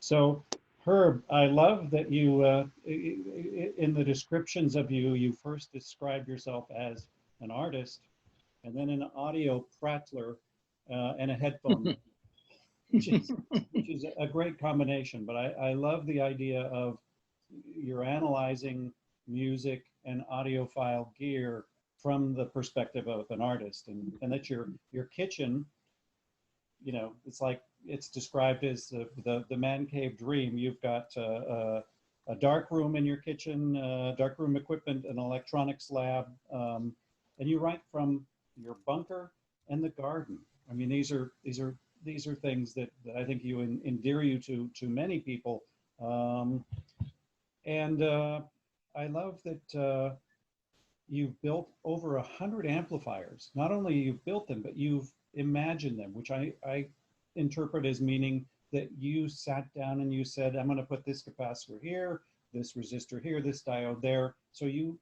So, Herb, I love that you, in the descriptions of you, you first describe yourself as an artist, and then an audio prattler, and a headphone, which is which is a great combination. But I love the idea of you're analyzing music and audiophile gear from the perspective of an artist, and that your kitchen, you know, it's like it's described as the man cave dream. You've got a dark room in your kitchen, dark room equipment, an electronics lab, and you write from your bunker and the garden. I mean, these are things that I think you endear you to many people, and I love that you've built over 100 amplifiers. Not only you've built them, but you've imagined them, which I interpret as meaning that you sat down and you said, I'm going to put this capacitor here, this resistor here, this diode there. So you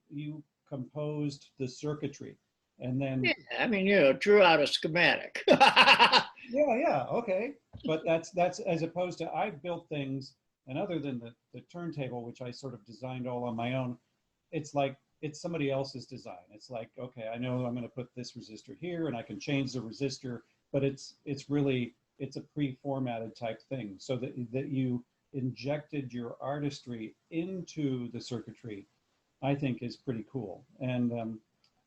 composed the circuitry, and then yeah, I mean, you know, drew out a schematic. yeah, okay. But that's as opposed to I've built things, and other than the turntable, which I sort of designed all on my own, it's like it's somebody else's design. It's like, okay, I know I'm going to put this resistor here, and I can change the resistor, but it's really it's a pre-formatted type thing, so that you injected your artistry into the circuitry, I think is pretty cool. And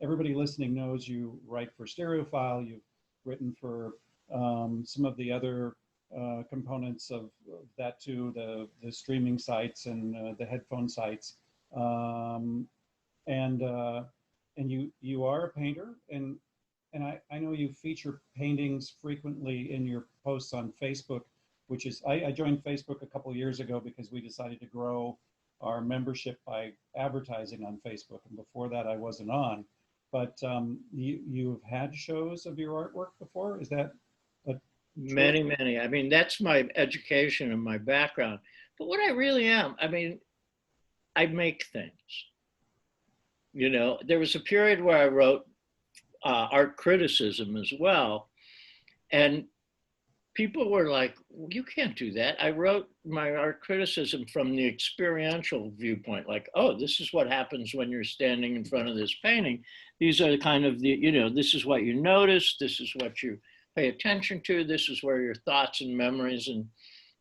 everybody listening knows you write for Stereophile. You've written for some of the other components of that too, the streaming sites and the headphone sites. And you are a painter, and I know you feature paintings frequently in your posts on Facebook, which is, I joined Facebook a couple of years ago because we decided to grow our membership by advertising on Facebook. And before that, I wasn't on. But you've had shows of your artwork before? Is that Many, many. I mean, that's my education and my background. But what I really am, I mean, I make things. You know, there was a period where I wrote art criticism as well. And people were like, well, you can't do that. I wrote my art criticism from the experiential viewpoint, like, oh, this is what happens when you're standing in front of this painting. These are kind of the, you know, this is what you notice. This is what you pay attention to. This is where your thoughts and memories and,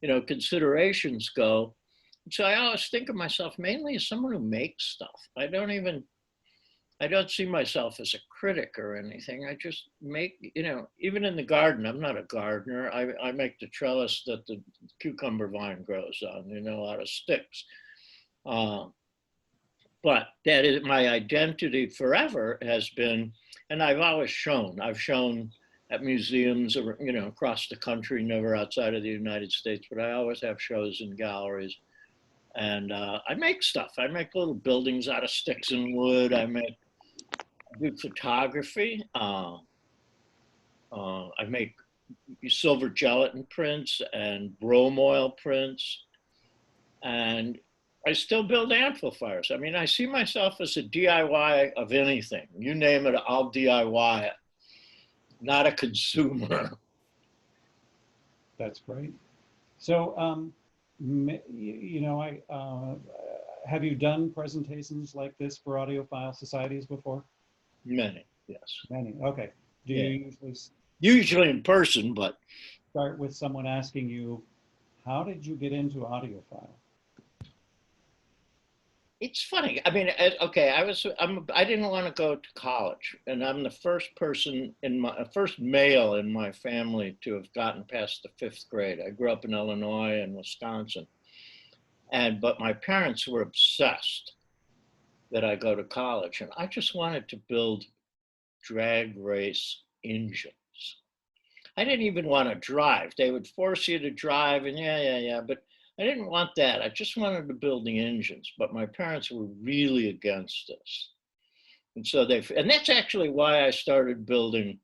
you know, considerations go. So I always think of myself mainly as someone who makes stuff. I don't see myself as a critic or anything. I just make, you know, even in the garden, I'm not a gardener. I make the trellis that the cucumber vine grows on, you know, out of sticks. But that is my identity forever has been, and I've always shown. I've shown at museums, you know, across the country, never outside of the United States, but I always have shows in galleries. And I make stuff. I make little buildings out of sticks and wood. I do photography. I make silver gelatin prints and brom oil prints. And I still build amplifiers. I mean, I see myself as a DIY of anything. You name it, I'll DIY it. Not a consumer. That's great. So, you know, have you done presentations like this for audiophile societies before? Many, yes. Many. Okay. Do you usually in person, but start with someone asking you, how did you get into audiophile? it's funny. I mean, okay, I didn't want to go to college, and I'm the first person first male in my family to have gotten past the 5th grade. I grew up in Illinois and Wisconsin, but my parents were obsessed that I go to college, and I just wanted to build drag race engines. I didn't even want to drive. They would force you to drive, and yeah, but I didn't want that. I just wanted to build the engines, but my parents were really against this. And so and that's actually why I started building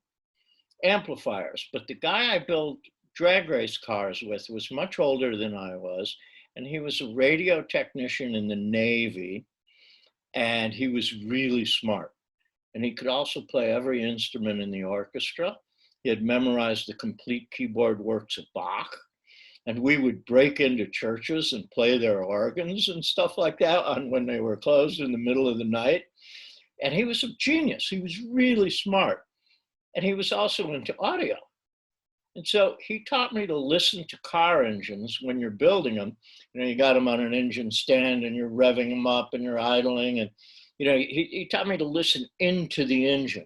amplifiers. But the guy I built drag race cars with was much older than I was, and he was a radio technician in the Navy, and he was really smart. And he could also play every instrument in the orchestra. He had memorized the complete keyboard works of Bach. And we would break into churches and play their organs and stuff like that on when they were closed in the middle of the night. And he was a genius. He was really smart. And he was also into audio. And so he taught me to listen to car engines when you're building them. You know, you got them on an engine stand and you're revving them up and you're idling. And, you know, he taught me to listen into the engine.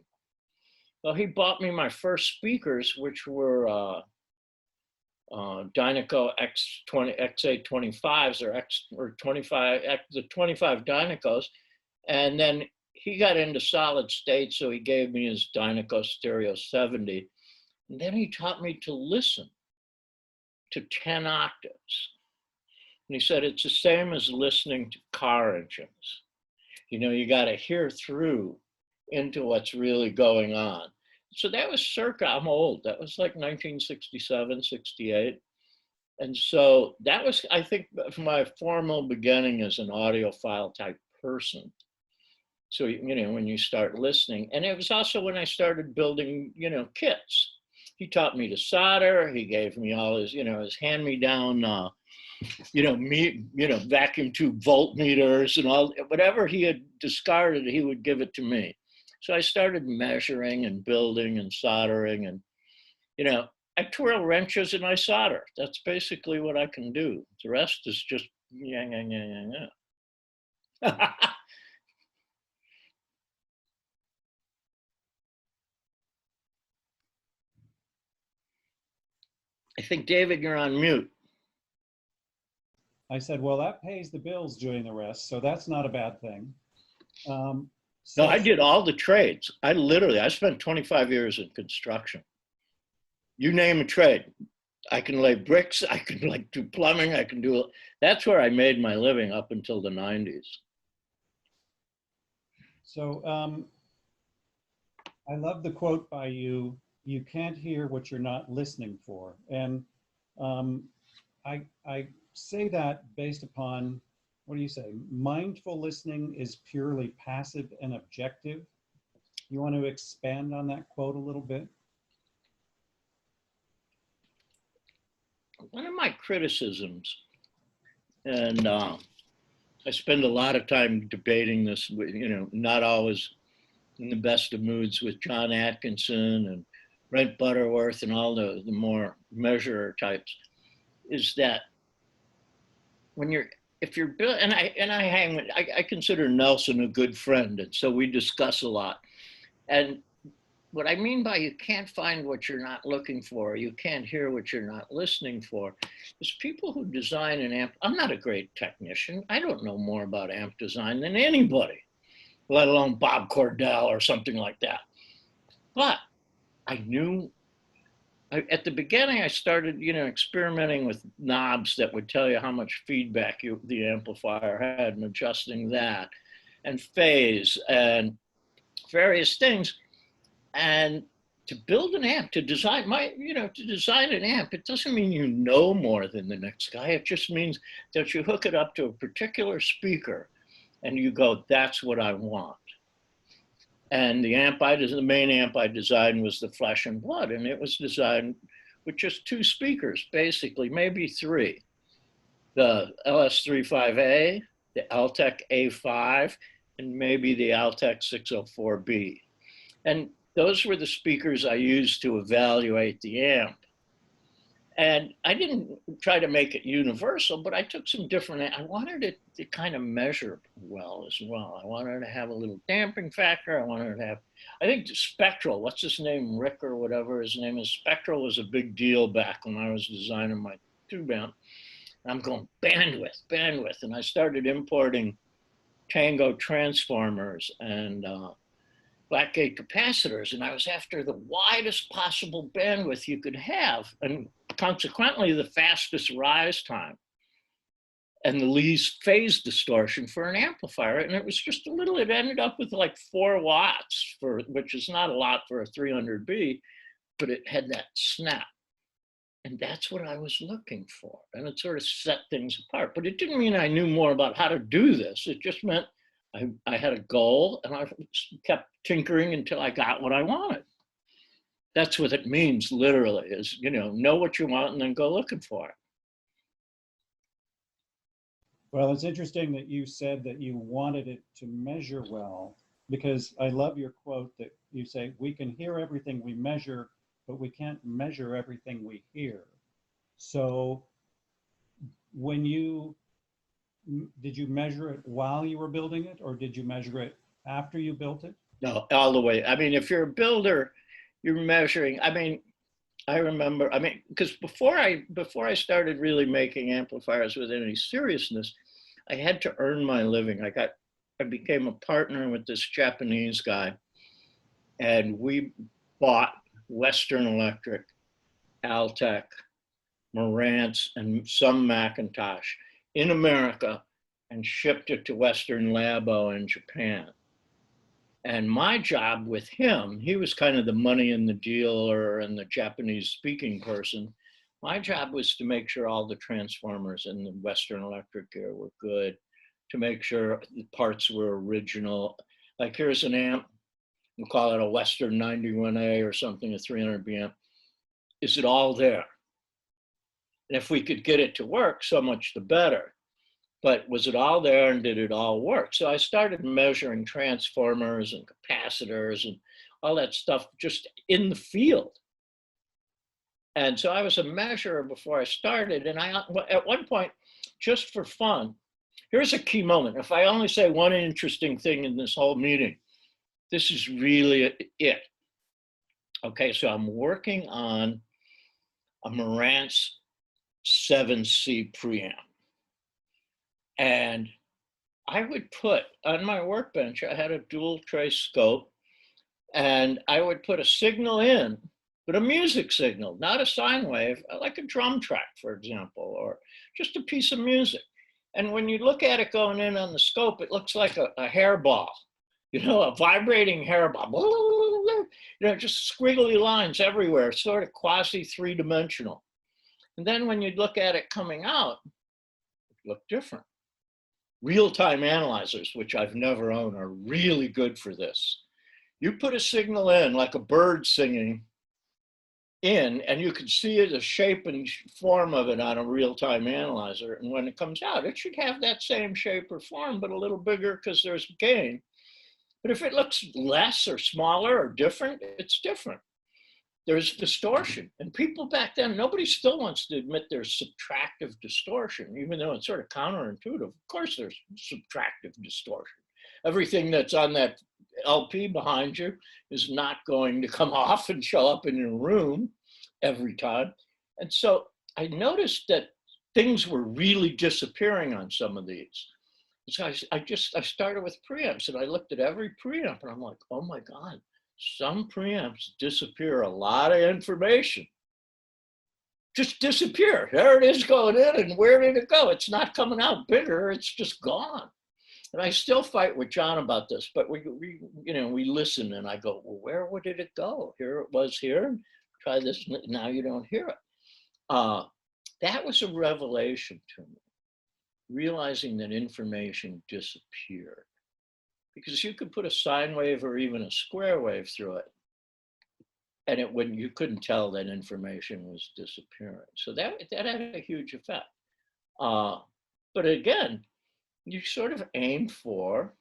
Well, he bought me my first speakers, which were Dynaco XA25s or 25, the 25 Dynacos. And then he got into solid state, so he gave me his Dynaco Stereo 70. And then he taught me to listen to 10 octaves. And he said, it's the same as listening to car engines. You know, you got to hear through into what's really going on. So that was circa, I'm old, that was like 1967, 68. And so that was, I think, my formal beginning as an audiophile type person. So, you know, when you start listening, and it was also when I started building, you know, kits. He taught me to solder. He gave me all his, you know, his hand-me-down, vacuum tube voltmeters and all, whatever he had discarded, he would give it to me. So I started measuring and building and soldering, and, you know, I twirl wrenches and I solder. That's basically what I can do. The rest is just, yeah. I think, David, you're on mute. I said, well, that pays the bills doing the rest, so that's not a bad thing. No, I did all the trades. I spent 25 years in construction. You name a trade. I can lay bricks, I can like do plumbing, I can do, that's where I made my living up until the 90s. So I love the quote by you, you can't hear what you're not listening for. And I say that based upon, what do you say? Mindful listening is purely passive and objective. You want to expand on that quote a little bit? One of my criticisms, and I spend a lot of time debating this, you know, not always in the best of moods with John Atkinson and Brent Butterworth and all the more measurer types, is that when you're, if you're built, and I consider Nelson a good friend, and so we discuss a lot. And what I mean by you can't find what you're not looking for, you can't hear what you're not listening for, is people who design an amp. I'm not a great technician. I don't know more about amp design than anybody, let alone Bob Cordell or something like that. But I knew, at the beginning, I started, you know, experimenting with knobs that would tell you how much feedback the amplifier had and adjusting that, and phase and various things. And to build an amp, to design an amp, it doesn't mean you know more than the next guy. It just means that you hook it up to a particular speaker and you go, that's what I want. And the main amp I designed was the Flesh and Blood, and it was designed with just two speakers, basically, maybe three. The LS35A, the Altec A5, and maybe the Altec 604B. And those were the speakers I used to evaluate the amp. And I didn't try to make it universal, but I took some different, I wanted it to kind of measure well as well. I wanted to have a little damping factor. I wanted to have, I think Spectral, what's his name, Rick or whatever his name is, Spectral was a big deal back when I was designing my tube amp. And I'm going bandwidth. And I started importing Tango transformers and Blackgate capacitors, and I was after the widest possible bandwidth you could have, and consequently the fastest rise time and the least phase distortion for an amplifier. And it was just a little, it ended up with like 4 watts, which is not a lot for a 300B, but it had that snap. And that's what I was looking for. And it sort of set things apart. But it didn't mean I knew more about how to do this. It just meant I had a goal and I kept tinkering until I got what I wanted. That's what it means literally, is, you know what you want and then go looking for it. Well, it's interesting that you said that you wanted it to measure well, because I love your quote that you say, we can hear everything we measure, but we can't measure everything we hear. So when did you measure it while you were building it, or did you measure it after you built it? No, all the way. I mean, if you're a builder, you're measuring. I mean, I remember, I mean, because before I started really making amplifiers with any seriousness, I had to earn my living. I became a partner with this Japanese guy, and we bought Western Electric, Altec, Marantz, and some Macintosh in America and shipped it to Western Labo in Japan. And my job with him, he was kind of the money in the dealer and the Japanese speaking person. My job was to make sure all the transformers in the Western Electric gear were good, to make sure the parts were original. Like here's an amp, we'll call it a Western 91A or something, a 300B amp. Is it all there? And if we could get it to work, so much the better. But was it all there and did it all work? So I started measuring transformers and capacitors and all that stuff just in the field. And so I was a measurer before I started. And at one point, just for fun, here's a key moment. If I only say one interesting thing in this whole meeting, this is really it. Okay, so I'm working on a Marantz 7C preamp. And I would put on my workbench, I had a dual trace scope, and I would put a signal in, but a music signal, not a sine wave, like a drum track, for example, or just a piece of music. And when you look at it going in on the scope, it looks like a hairball, you know, a vibrating hairball, you know, just squiggly lines everywhere, sort of quasi three-dimensional. And then when you look at it coming out, it looked different. Real-time analyzers, which I've never owned, are really good for this. You put a signal in, like a bird singing in, and you can see the shape and form of it on a real-time analyzer. And when it comes out, it should have that same shape or form, but a little bigger because there's gain. But if it looks less or smaller or different, it's different. There's distortion. And people back then, nobody still wants to admit there's subtractive distortion, even though it's sort of counterintuitive. Of course there's subtractive distortion. Everything that's on that LP behind you is not going to come off and show up in your room every time. And so I noticed that things were really disappearing on some of these. So I started with preamps, and I looked at every preamp and I'm like, oh my God. Some preamps disappear a lot of information. Just disappear. There it is going in, and where did it go? It's not coming out bigger, it's just gone. And I still fight with John about this, but we listen, and I go, well, where did it go? Here it was here, try this, now you don't hear it. That was a revelation to me, realizing that information disappeared. Because you could put a sine wave or even a square wave through it, and you couldn't tell that information was disappearing. So that had a huge effect. But again, you sort of aim for,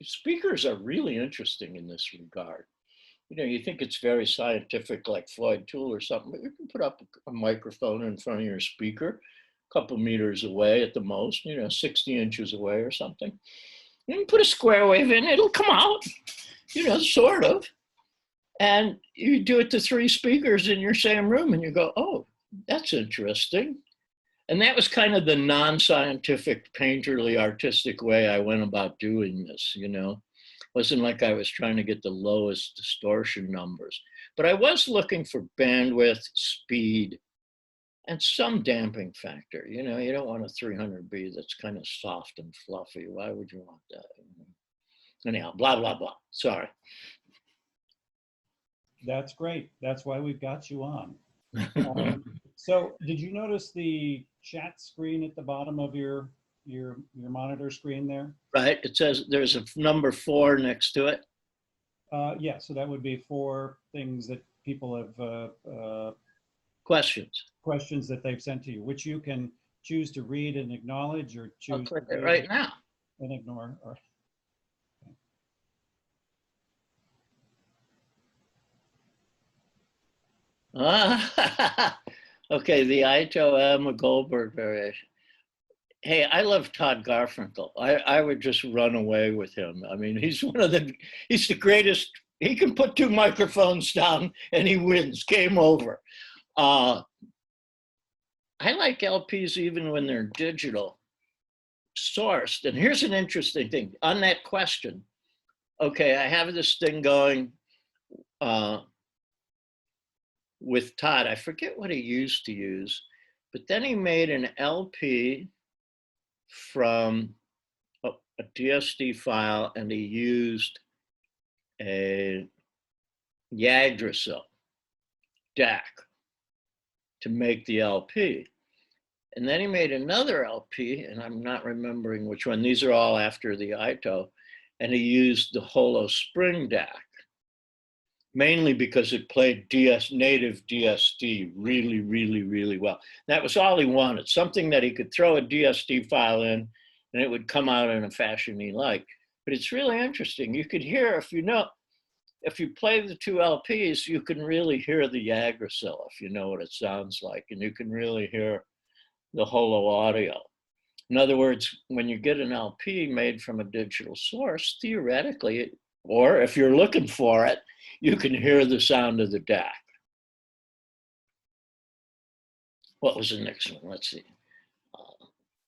speakers are really interesting in this regard. You think it's very scientific, like Floyd Toole or something, but you can put up a microphone in front of your speaker, couple meters away at the most, 60 inches away or something. You can put a square wave in, it'll come out, sort of. And you do it to 3 speakers in your same room and you go, oh, that's interesting. And that was kind of the non-scientific, painterly, artistic way I went about doing this, Wasn't like I was trying to get the lowest distortion numbers. But I was looking for bandwidth, speed, and some damping factor. You don't want a 300B that's kind of soft and fluffy. Why would you want that? Anyhow, blah, blah, blah. Sorry. That's great. That's why we've got you on. So did you notice the chat screen at the bottom of your monitor screen there? Right. It says there's a number 4 next to it. Yeah, so that would be 4 things that people have questions that they've sent to you, which you can choose to read and acknowledge, or I'll choose click to it read right now. and ignore? Or Okay, the Ito Emma Goldberg variation. Hey, I love Todd Garfinkel. I would just run away with him. I mean, he's the greatest. He can put two microphones down and he wins. Game over. I like LPs even when they're digital sourced. And here's an interesting thing on that question. Okay, I have this thing going with Todd. I forget what he used to use, but then he made an LP from a DSD file, and he used a Yggdrasil DAC to make the LP. And then he made another LP, and I'm not remembering which one. These are all after the Ito, and he used the Holo Spring DAC, mainly because it played native DSD really, really, really well. That was all he wanted, something that he could throw a DSD file in and it would come out in a fashion he liked. But it's really interesting. You could hear, if you play the two LPs, you can really hear the Yggdrasil, if you know what it sounds like, and you can really hear the holo audio. In other words, when you get an LP made from a digital source, theoretically, or if you're looking for it, you can hear the sound of the DAC. What was the next one? Let's see.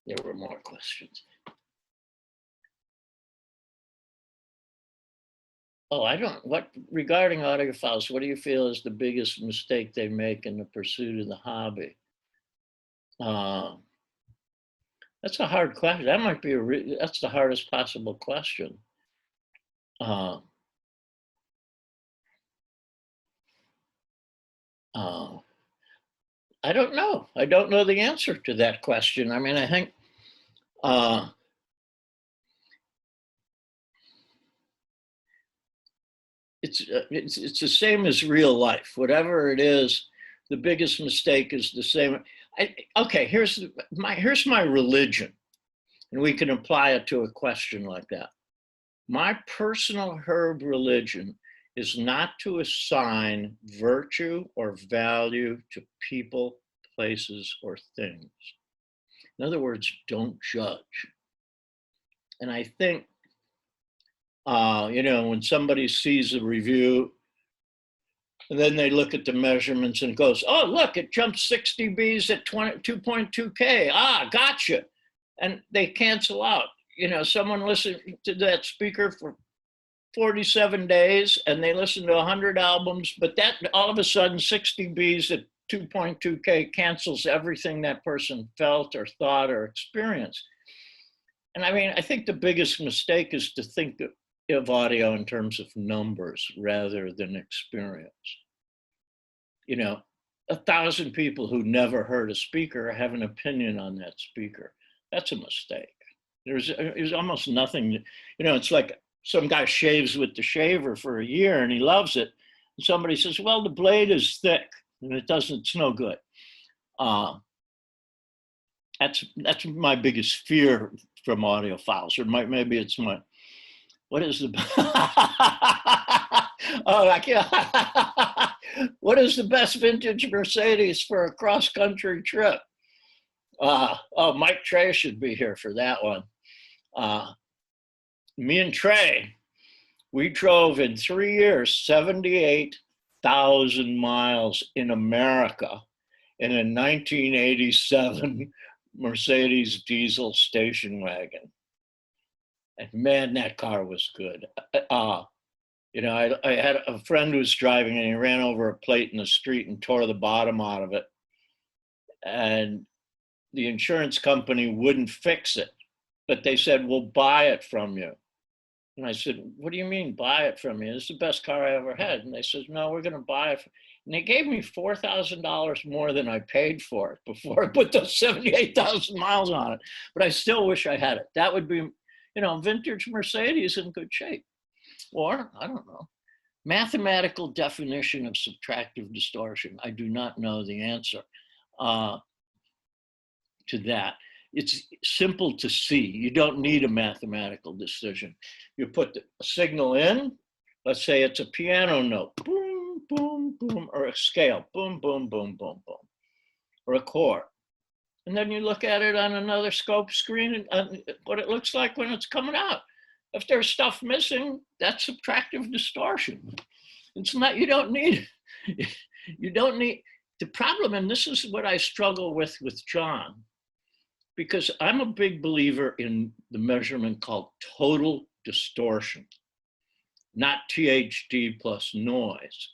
There were more questions. Regarding audiophiles, what do you feel is the biggest mistake they make in the pursuit of the hobby? That's a hard question. That might be that's the hardest possible question. I don't know. I don't know the answer to that question. I mean, I think it's the same as real life. Whatever it is, the biggest mistake is the same. Okay, here's my religion, and we can apply it to a question like that. My personal herb religion is not to assign virtue or value to people, places, or things. In other words, don't judge. And I think, when somebody sees a review, and then they look at the measurements and goes, oh, look, it jumped 60 Bs at 2.2K. Ah, gotcha. And they cancel out. Someone listened to that speaker for 47 days and they listened to 100 albums, but that all of a sudden 60 Bs at 2.2K cancels everything that person felt or thought or experienced. And I mean, I think the biggest mistake is to think of audio in terms of numbers rather than experience. 1,000 people who never heard a speaker have an opinion on that speaker. That's a mistake. There's almost nothing, it's like some guy shaves with the shaver for a year and he loves it. And somebody says, well, the blade is thick and it's no good. That's my biggest fear from audiophiles, or maybe it's what is the, I can't, what is the best vintage Mercedes for a cross-country trip? Mike Trey should be here for that one. Me and Trey, we drove in 3 years, 78,000 miles in America in a 1987 Mercedes diesel station wagon. And man, that car was good. I had a friend who was driving and he ran over a plate in the street and tore the bottom out of it. And the insurance company wouldn't fix it, but they said, we'll buy it from you. And I said, what do you mean buy it from me? It's the best car I ever had. And they said, no, we're going to buy it. And they gave me $4,000 more than I paid for it before I put those 78,000 miles on it. But I still wish I had it. That would be, vintage Mercedes in good shape. Or, I don't know, mathematical definition of subtractive distortion. I do not know the answer. to that. It's simple to see. You don't need a mathematical decision. You put the signal in, let's say it's a piano note, boom, boom, boom, or a scale, boom, boom, boom, boom, boom, or a chord. And then you look at it on another scope screen and what it looks like when it's coming out. If there's stuff missing, that's subtractive distortion. It's not, you don't need, the problem, and this is what I struggle with John, because I'm a big believer in the measurement called total distortion, not THD plus noise.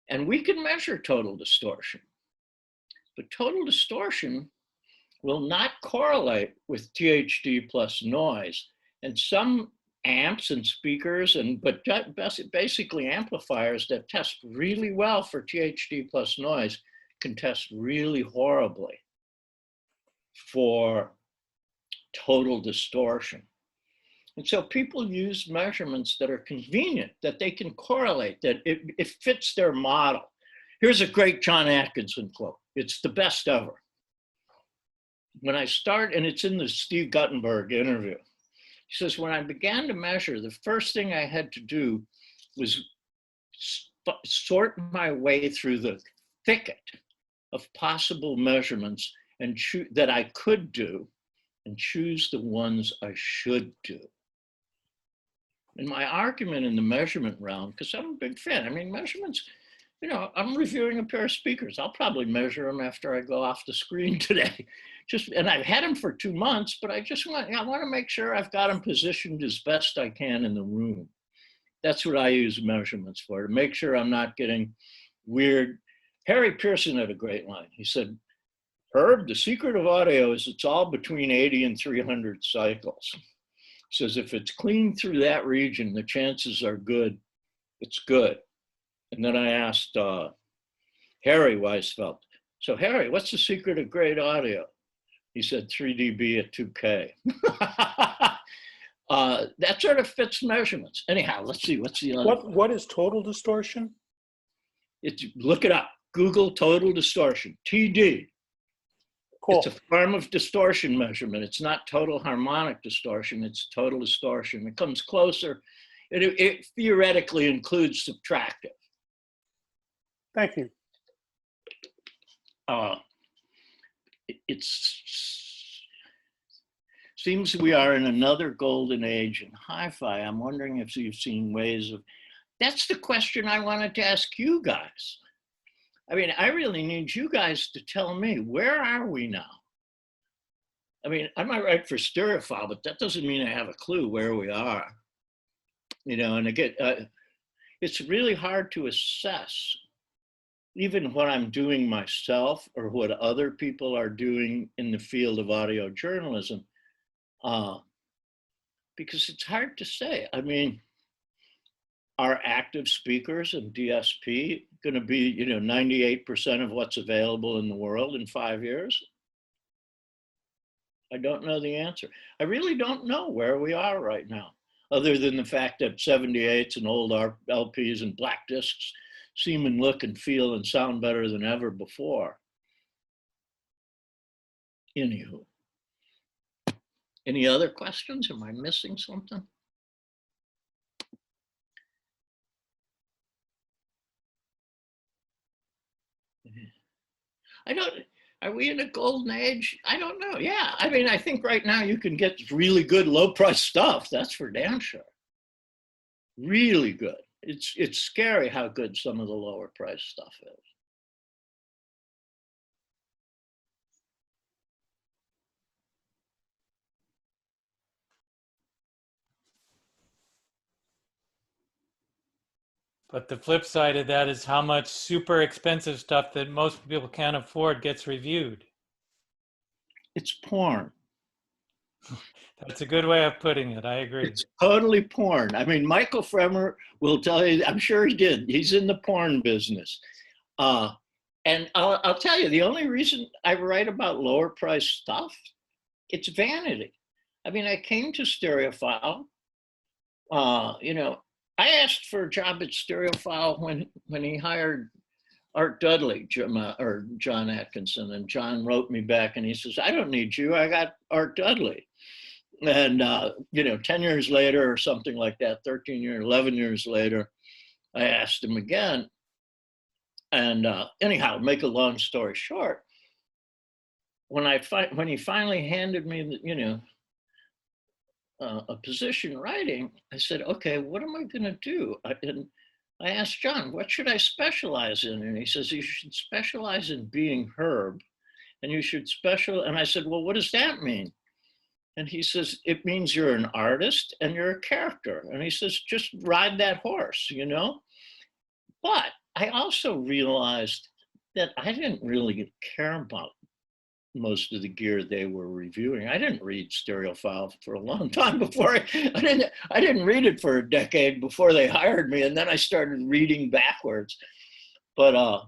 And we can measure total distortion, but total distortion will not correlate with THD plus noise. And some amps and speakers, but basically amplifiers that test really well for THD plus noise can test really horribly for total distortion. And so people use measurements that are convenient, that they can correlate, that it fits their model. Here's a great John Atkinson quote. It's the best ever. When I start, and it's in the Steve Guttenberg interview, he says, when I began to measure, the first thing I had to do was sort my way through the thicket of possible measurements and that I could do and choose the ones I should do. And my argument in the measurement realm, because I'm a big fan, I mean, measurements, you know, I'm reviewing a pair of speakers. I'll probably measure them after I go off the screen today. And I've had them for 2 months, but I want to make sure I've got them positioned as best I can in the room. That's what I use measurements for, to make sure I'm not getting weird. Harry Pearson had a great line. He said, Herb, the secret of audio is it's all between 80 and 300 cycles. He says, if it's clean through that region, the chances are good. It's good. And then I asked Harry Weisfeld, so Harry, what's the secret of great audio? He said 3 dB at 2K. That sort of fits measurements. Anyhow, let's see, what's the other? What is total distortion? Look it up, Google total distortion, TD. Cool. It's a form of distortion measurement. It's not total harmonic distortion, it's total distortion. It comes closer. It theoretically includes subtractive. Thank you. It seems we are in another golden age in hi-fi. I'm wondering if you've seen ways of, that's the question I wanted to ask you guys. I mean, I really need you guys to tell me, where are we now? I mean, I might write for Stereophile, but that doesn't mean I have a clue where we are. You know, and again, it's really hard to assess even what I'm doing myself or what other people are doing in the field of audio journalism, because it's hard to say. I mean, are active speakers and DSP going to be, you know, 98% of what's available in the world in 5 years? I don't know the answer. I really don't know where we are right now, other than the fact that 78s and old LPs and black discs seem and look and feel and sound better than ever before. Anywho, any other questions? Am I missing something? I don't, are we in a golden age? I don't know. Yeah, I mean, I think right now you can get really good low price stuff. That's for damn sure. Really good. It's scary how good some of the lower price stuff is. But the flip side of that is how much super expensive stuff that most people can't afford gets reviewed. It's porn. That's a good way of putting it. I agree. It's totally porn. I mean, Michael Fremer will tell you, I'm sure he did. He's in the porn business. And I'll tell you, the only reason I write about lower price stuff, it's vanity. I mean, I came to Stereophile, you know, I asked for a job at Stereophile when he hired Art Dudley, or John Atkinson. And John wrote me back and he says, I don't need you. I got Art Dudley. And, 10 years later or something like that, 13 years, 11 years later, I asked him again. And anyhow, make a long story short, when he finally handed me, a position writing, I said, okay, what am I going to do? And I asked John, what should I specialize in? And he says, you should specialize in being Herb. And you should and I said, well, what does that mean? And he says, it means you're an artist and you're a character. And he says, just ride that horse, But I also realized that I didn't really care about most of the gear they were reviewing. I didn't read Stereophile for a long time before I didn't read it for a decade before they hired me, and then I started reading backwards. But I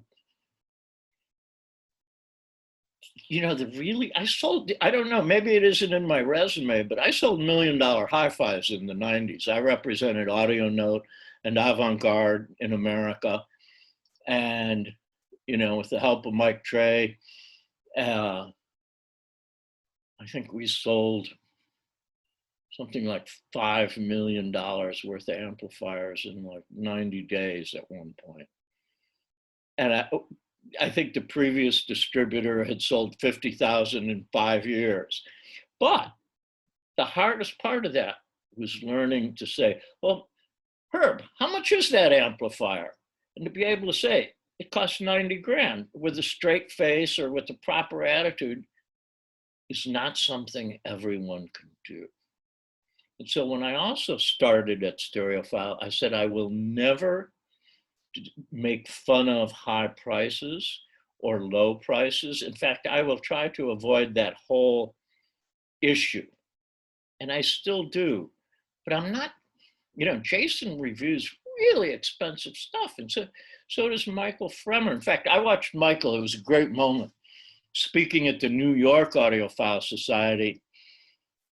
sold, I don't know, maybe it isn't in my resume, but I sold $1 million hi-fis in the 90s. I represented Audio Note and avant-garde in America. And, with the help of Mike Trey, I think we sold something like $5 million worth of amplifiers in like 90 days at one point. And I think the previous distributor had sold 50,000 in 5 years. But the hardest part of that was learning to say, well, Herb, how much is that amplifier? And to be able to say, it costs 90 grand with a straight face or with the proper attitude is not something everyone can do. And so when I also started at Stereophile, I said, I will never make fun of high prices or low prices. In fact, I will try to avoid that whole issue. And I still do, but I'm not, Jason reviews really expensive stuff. And so does Michael Fremer. In fact, I watched Michael, it was a great moment, speaking at the New York Audiophile Society.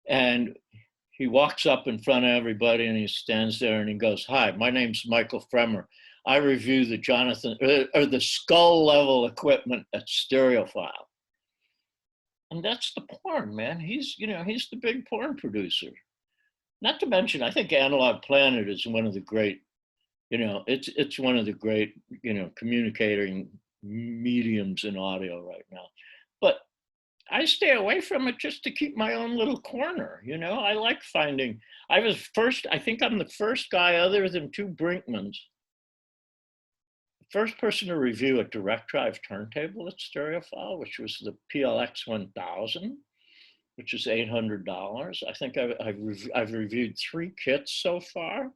And he walks up in front of everybody and he stands there and he goes, hi, my name's Michael Fremer. I review the the skull level equipment at Stereophile. And that's the porn, man. He's the big porn producer. Not to mention, I think Analog Planet is one of the great, it's one of the great, communicating mediums in audio right now. But I stay away from it just to keep my own little corner. I like finding, I think I'm the first guy other than two Brinkmans, first person to review a direct drive turntable at Stereophile, which was the PLX 1000, which is $800. I think I've reviewed 3 kits so far.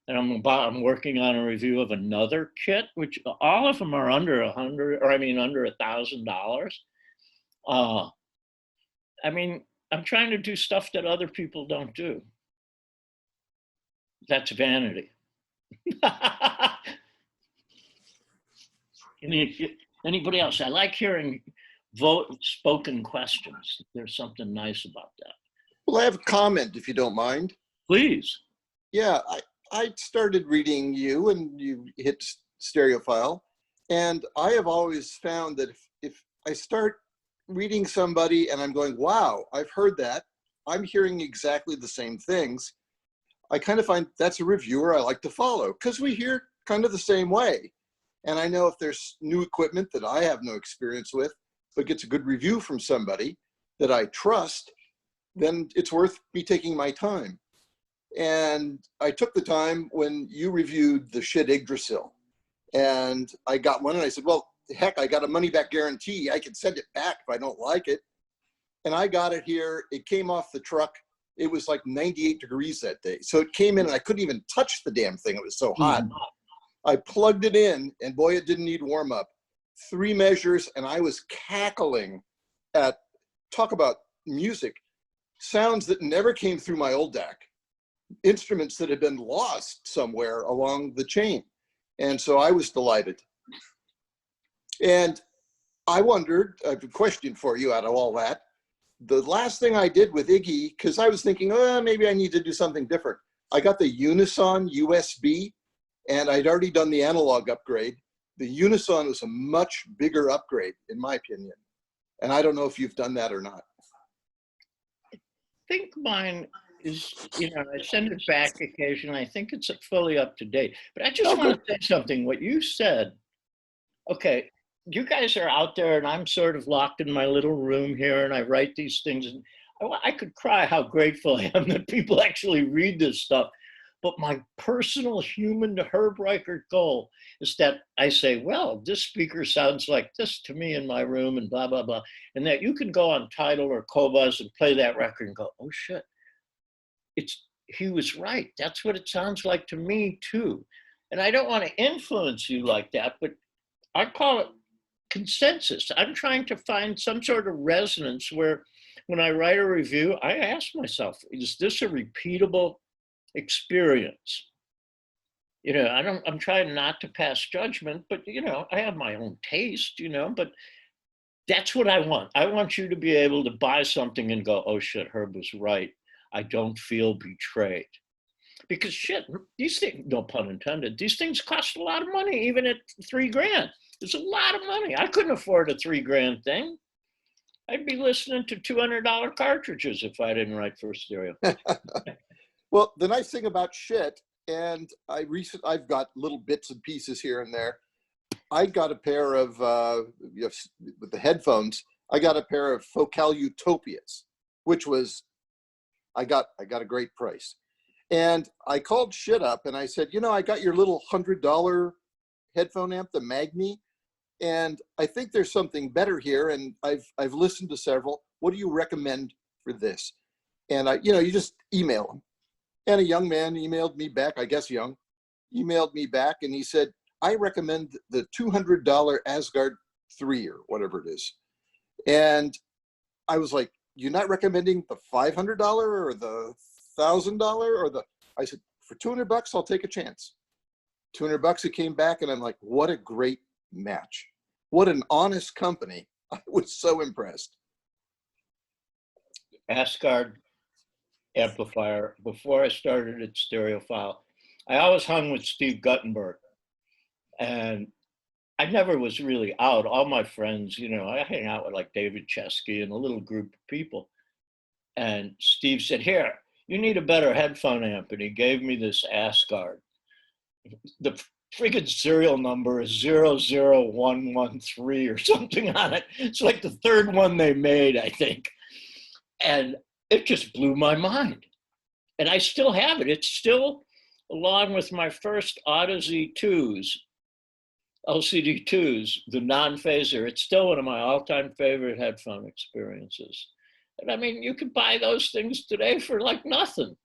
And I'm working on a review of another kit, which all of them are under under $1,000. I'm trying to do stuff that other people don't do. That's vanity. Anybody else? I like hearing spoken questions. There's something nice about that. Well, I have a comment, if you don't mind. Please. Yeah, I started reading you and you hit Stereophile. And I have always found that if I start reading somebody and I'm going, wow, I've heard that, I'm hearing exactly the same things, I kind of find that's a reviewer I like to follow because we hear kind of the same way. And I know if there's new equipment that I have no experience with, but gets a good review from somebody that I trust, then it's worth me taking my time. And I took the time when you reviewed the shit Yggdrasil. And I got one and I said, well, heck, I got a money back guarantee. I can send it back if I don't like it. And I got it here. It came off the truck. It was like 98 degrees that day. So it came in and I couldn't even touch the damn thing. It was so hot. I plugged it in and boy, it didn't need warm up. 3 measures and I was cackling at, talk about music, sounds that never came through my old DAC, instruments that had been lost somewhere along the chain. And so I was delighted. And I wondered, I have a question for you out of all that. The last thing I did with Iggy, because I was thinking, oh, maybe I need to do something different. I got the Unison USB and I'd already done the analog upgrade. the Unison was a much bigger upgrade, in my opinion. And I don't know if you've done that or not. I think mine is, I send it back occasionally. I think it's fully up to date. But I just want to say something. What you said, okay, you guys are out there and I'm sort of locked in my little room here and I write these things. And I could cry how grateful I am that people actually read this stuff. But my personal human to Herb Reichert goal is that I say, well, this speaker sounds like this to me in my room and blah, blah, blah. And that you can go on Tidal or Qobuz and play that record and go, oh shit, he was right. That's what it sounds like to me too. And I don't want to influence you like that, but I call it consensus. I'm trying to find some sort of resonance where when I write a review, I ask myself, is this a repeatable experience? I'm trying not to pass judgment, but I have my own taste, but that's what I want. I want you to be able to buy something and go, oh shit, Herb was right. I don't feel betrayed. Because shit, these things, no pun intended, these things cost a lot of money, even at $3,000. It's a lot of money. I couldn't afford a $3,000 thing. I'd be listening to $200 cartridges if I didn't write for stereo. Well, the nice thing about shit, and I've got little bits and pieces here and there. I got a pair of, with the headphones, I got a pair of Focal Utopias, which was, I got a great price. And I called shit up and I said, I got your little $100 headphone amp, the Magni, and I think there's something better here. And I've listened to several. What do you recommend for this? And you just email them. And a young man emailed me back, I guess young, emailed me back and he said, I recommend the $200 Asgard 3 or whatever it is. And I was like, you're not recommending the $500 or the $1,000 or I said, for $200, I'll take a chance. $200, it came back and I'm like, what a great match. What an honest company. I was so impressed. Asgard amplifier, before I started at Stereophile, I always hung with Steve Guttenberg. And I never was really out. All my friends, I hang out with like David Chesky and a little group of people. And Steve said, here, you need a better headphone amp. And he gave me this Asgard. The friggin' serial number is 00113 or something on it. It's like the third one they made, I think. And it just blew my mind. And I still have it. It's still, along with my first Odyssey 2s, LCD 2s, the non-phaser, it's still one of my all-time favorite headphone experiences. And I mean, you can buy those things today for like nothing.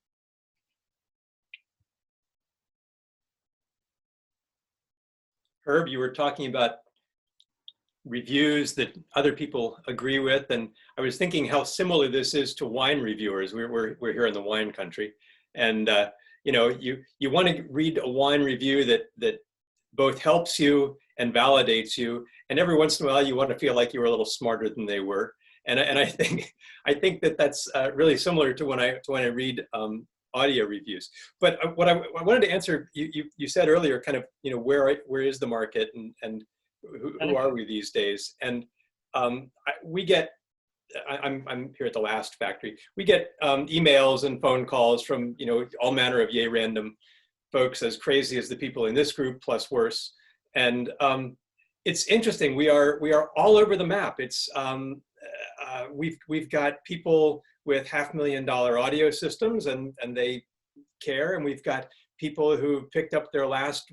Herb, you were talking about reviews that other people agree with, and I was thinking how similar this is to wine reviewers. We're here in the wine country, and you want to read a wine review that both helps you and validates you, and every once in a while you want to feel like you were a little smarter than they were. And I think that's really similar to when I read audio reviews. But what I wanted to answer, you said earlier, kind of, where is the market and who are we these days? And we get, I'm here at the Last Factory. We get emails and phone calls from all manner of yay random folks, as crazy as the people in this group, plus worse. And it's interesting. We are all over the map. It's we've got people with $500,000 audio systems and they care, and we've got people who picked up their last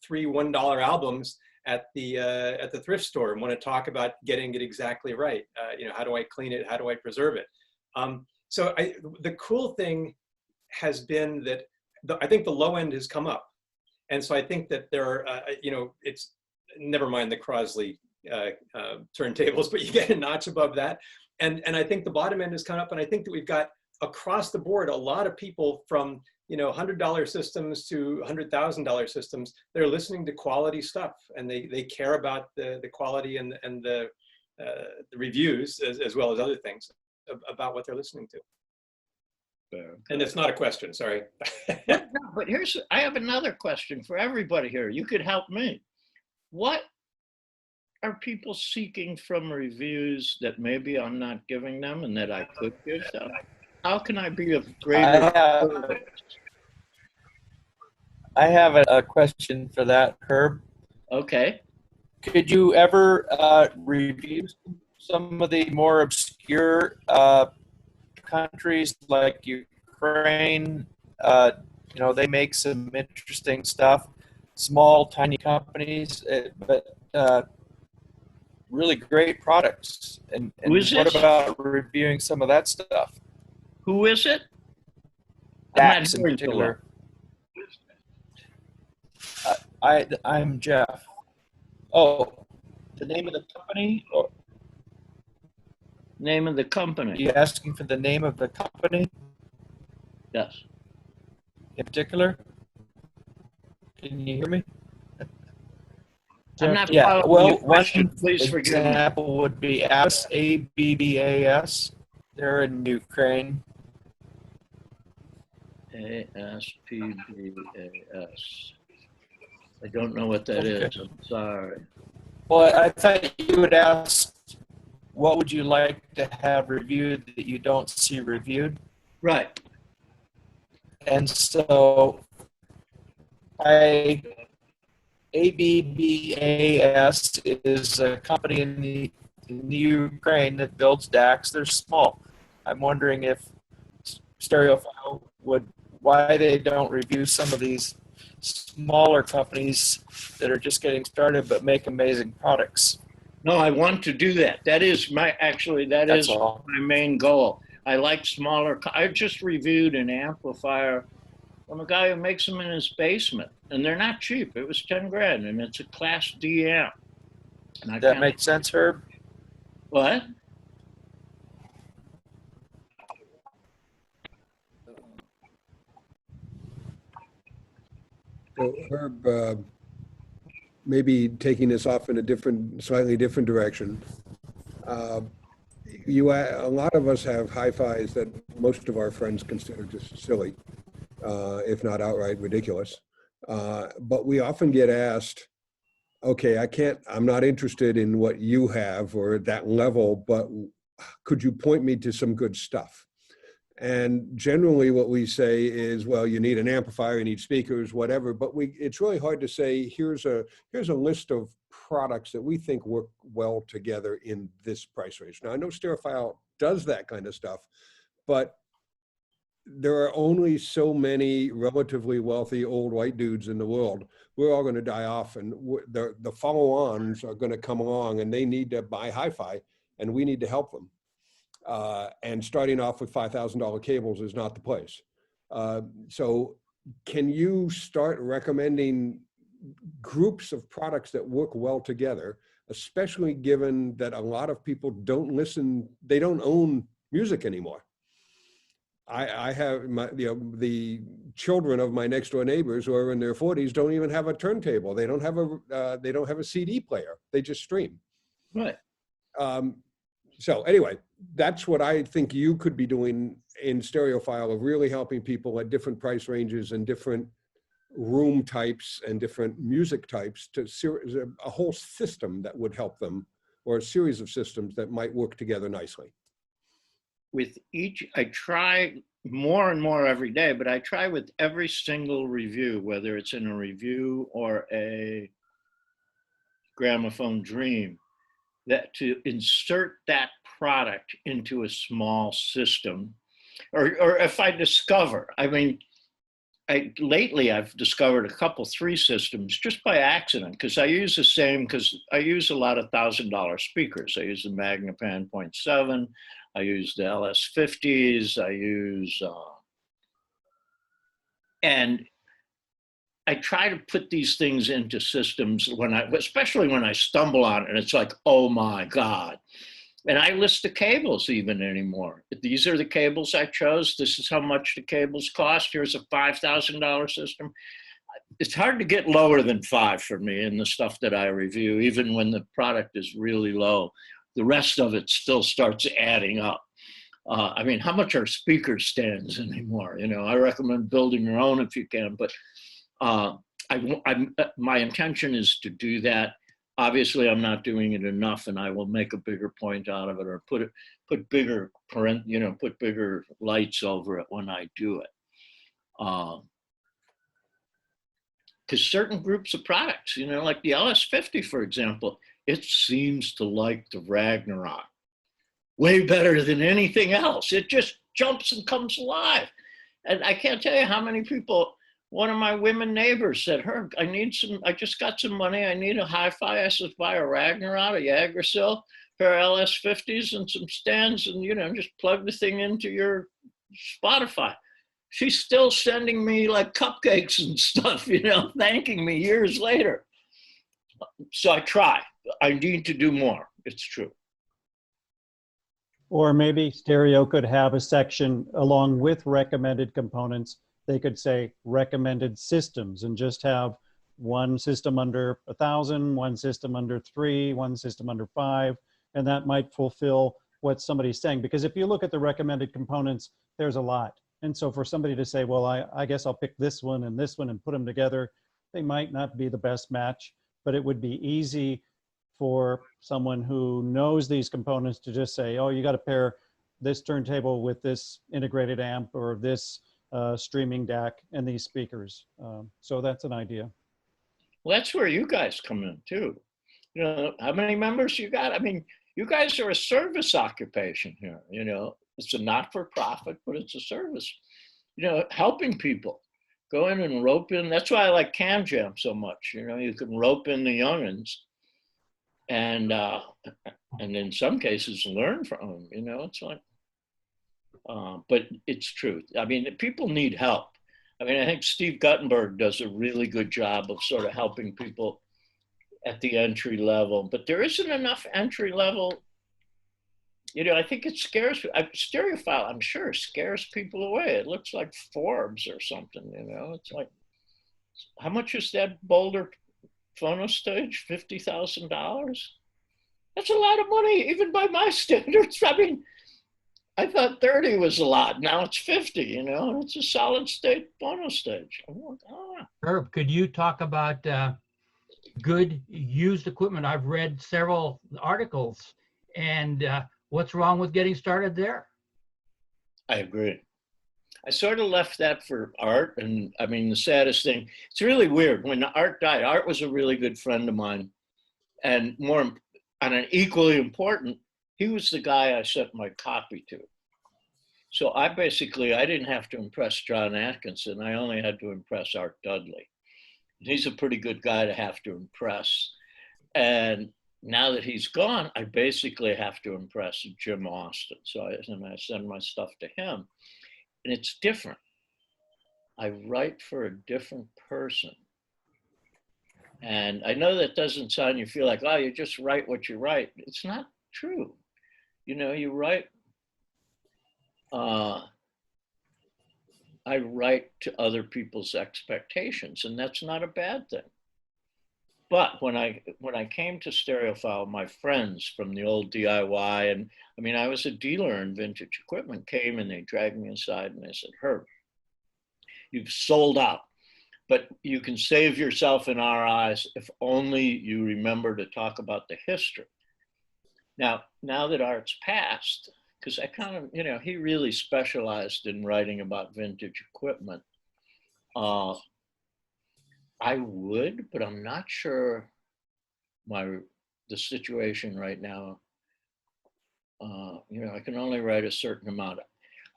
3 $1 albums at the thrift store and want to talk about getting it exactly right. How do I clean it? How do I preserve it? So the cool thing has been that I think the low end has come up, and so I think that there are it's, never mind the Crosley turntables, but you get a notch above that, and I think the bottom end has come up, and I think that we've got across the board a lot of people from $100 systems to $100,000 systems. They're listening to quality stuff, and they care about the quality and the reviews as well as other things about what they're listening to. And it's not a question, sorry. No, but I have another question for everybody here. You could help me. what are people seeking from reviews that maybe I'm not giving them and that I could give them? How can I be of greater service? I have a question for that, Herb. Okay. Could you ever review some of the more obscure countries like Ukraine? You know, they make some interesting stuff. Small, tiny companies, but really great products. And Who is what this? about reviewing some of that stuff? Who is it? I'm not DAX in hearing so well. particular. I'm Jeff. Oh, the name of the company? Or Name of the are company. you asking for the name of the company Yes. in particular? Can you hear me? I'm not Yeah, following well, your question. one Please forgive me. example would be Abbas, Abbas. They're in Ukraine. ASPBAS. I don't know what that Okay. is. I'm sorry. Well, I thought you would ask, what would you like to have reviewed that you don't see reviewed? Right. And so ABBAS is a company in the Ukraine that builds DACs. They're small. I'm wondering if Stereophile why they don't review some of these smaller companies that are just getting started but make amazing products. No, I want to do that. That is That's all. my main goal. I like smaller. I just reviewed an amplifier from a guy who makes them in his basement, and they're not cheap. It was 10 grand, and it's a Class D amp. And I That makes sense, Herb? What? So Herb, maybe taking this off in a slightly different direction. A lot of us have hi-fis that most of our friends consider just silly, if not outright ridiculous. But we often get asked, okay, I'm not interested in what you have or at that level, but could you point me to some good stuff? And generally what we say is, well, you need an amplifier, you need speakers, whatever, but it's really hard to say, here's a list of products that we think work well together in this price range. Now, I know Stereophile does that kind of stuff, but there are only so many relatively wealthy old white dudes in the world. We're all going to die off, and the follow-ons are going to come along, and they need to buy hi-fi, and we need to help them. And starting off with $5,000 cables is not the place. So can you start recommending groups of products that work well together, especially given that a lot of people they don't own music anymore? I have the children of my next door neighbors who are in their 40s don't even have a turntable. They don't have a CD player. They just stream. Right. So anyway, that's what I think you could be doing in Stereophile, of really helping people at different price ranges and different room types and different music types to a whole system that would help them, or a series of systems that might work together nicely. With each, I try more and more every day, but I try with every single review, whether it's in a review or a Gramophone Dream, that to insert that product into a small system, or if I discover, lately I've discovered three systems just by accident, because I use I use a lot of $1,000 speakers. I use the Magnapan 0.7, I use the LS50s, and I try to put these things into systems especially when I stumble on it and it's like, oh my God. And I list the cables even anymore. These are the cables I chose. This is how much the cables cost. Here's a $5,000 system. It's hard to get lower than 5 for me in the stuff that I review, even when the product is really low. The rest of it still starts adding up. How much are speaker stands anymore? I recommend building your own if you can, but my intention is to do that. Obviously, I'm not doing it enough, and I will make a bigger point out of it, or put bigger put bigger lights over it when I do it. Because certain groups of products, like the LS50, for example, it seems to like the Ragnarok way better than anything else. It just jumps and comes alive. And I can't tell you how many people, one of my women neighbors said, Herb, I just got some money. I need a hi-fi. I said, buy a Ragnarok, a Yggdrasil, pair of LS50s and some stands, and, just plug the thing into your Spotify. She's still sending me like cupcakes and stuff, thanking me years later. So I try. I need to do more. It's true. Or maybe Stereo could have a section along with recommended components. They could say recommended systems and just have one system under 1,000, one system under 3, one system under 5, and that might fulfill what somebody's saying. Because if you look at the recommended components, there's a lot. And so for somebody to say, well, I guess I'll pick this one and put them together, they might not be the best match, but it would be easy for someone who knows these components to just say, oh, you got to pair this turntable with this integrated amp or this streaming DAC and these speakers. So that's an idea. Well, that's where you guys come in too. How many members you got? I mean, you guys are a service occupation here, It's a not-for-profit, but it's a service. Helping people. Go in and rope in. That's why I like Cam Jam so much. You can rope in the youngins and in some cases learn from them. It's like, but it's true. I mean, people need help. I mean, I think Steve Guttenberg does a really good job of sort of helping people at the entry level, but there isn't enough entry level. I think it scares, Stereophile, I'm sure, scares people away. It looks like Forbes or something, It's like, how much is that Boulder phono stage? $50,000? That's a lot of money, even by my standards. I mean, I thought 30 was a lot. Now it's 50, It's a solid state phono stage. I'm like, Herb, could you talk about good used equipment? I've read several articles, and what's wrong with getting started there? I agree. I sort of left that for Art. And I mean, the saddest thing, it's really weird. When Art died, Art was a really good friend of mine. And an equally important, he was the guy I sent my copy to. So I didn't have to impress John Atkinson. I only had to impress Art Dudley. He's a pretty good guy to have to impress. And now that he's gone, I basically have to impress Jim Austin. So I send my stuff to him. And it's different. I write for a different person. And I know that doesn't sound, you feel like, oh, you just write what you write. It's not true. You write, I write to other people's expectations, and that's not a bad thing. But when I came to Stereophile, my friends from the old DIY, and I mean, I was a dealer in vintage equipment, came and they dragged me inside and they said, Herb, you've sold out, but you can save yourself in our eyes if only you remember to talk about the history. Now that Art's passed, because I kind of, he really specialized in writing about vintage equipment. I would, but I'm not sure the situation right now. I can only write a certain amount.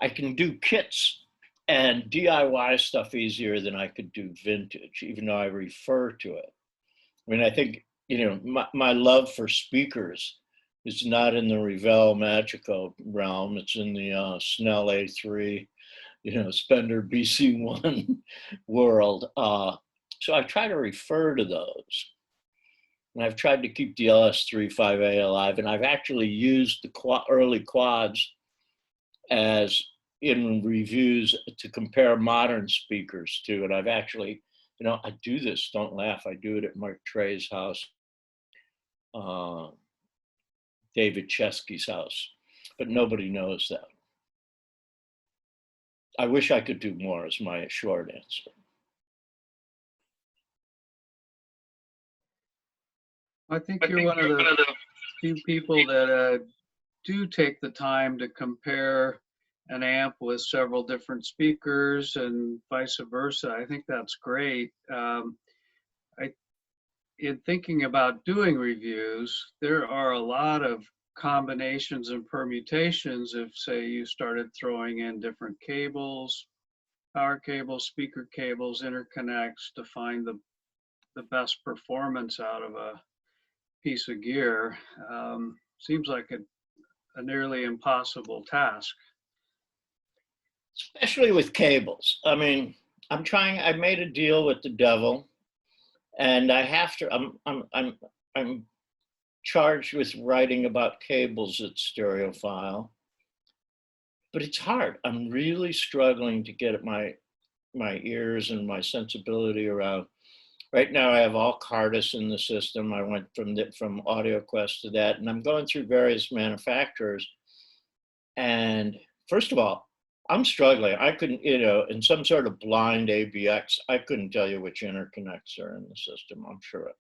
I can do kits and DIY stuff easier than I could do vintage, even though I refer to it. I mean, I think, my love for speakers is not in the Revell Magico realm. It's in the Snell A3, Spender BC1 world. So I try to refer to those. And I've tried to keep the LS3 5A alive. And I've actually used the early quads as in reviews to compare modern speakers to. And I've actually, I do this, don't laugh. I do it at Mark Trey's house, David Chesky's house, but nobody knows that. I wish I could do more is my short answer. I think you're one of the few people that do take the time to compare an amp with several different speakers and vice versa. I think that's great. In thinking about doing reviews, there are a lot of combinations and permutations. If, say, you started throwing in different cables, power cables, speaker cables, interconnects to find the best performance out of a piece of gear, seems like a nearly impossible task. Especially with cables. I mean, I made a deal with the devil, and I have to, I'm charged with writing about cables at Stereophile, but it's hard. I'm really struggling to get my ears and my sensibility around. Right now I have all Cardis in the system. I went from AudioQuest to that, and I'm going through various manufacturers. And first of all, I'm struggling. I couldn't, in some sort of blind ABX, I couldn't tell you which interconnects are in the system. I'm sure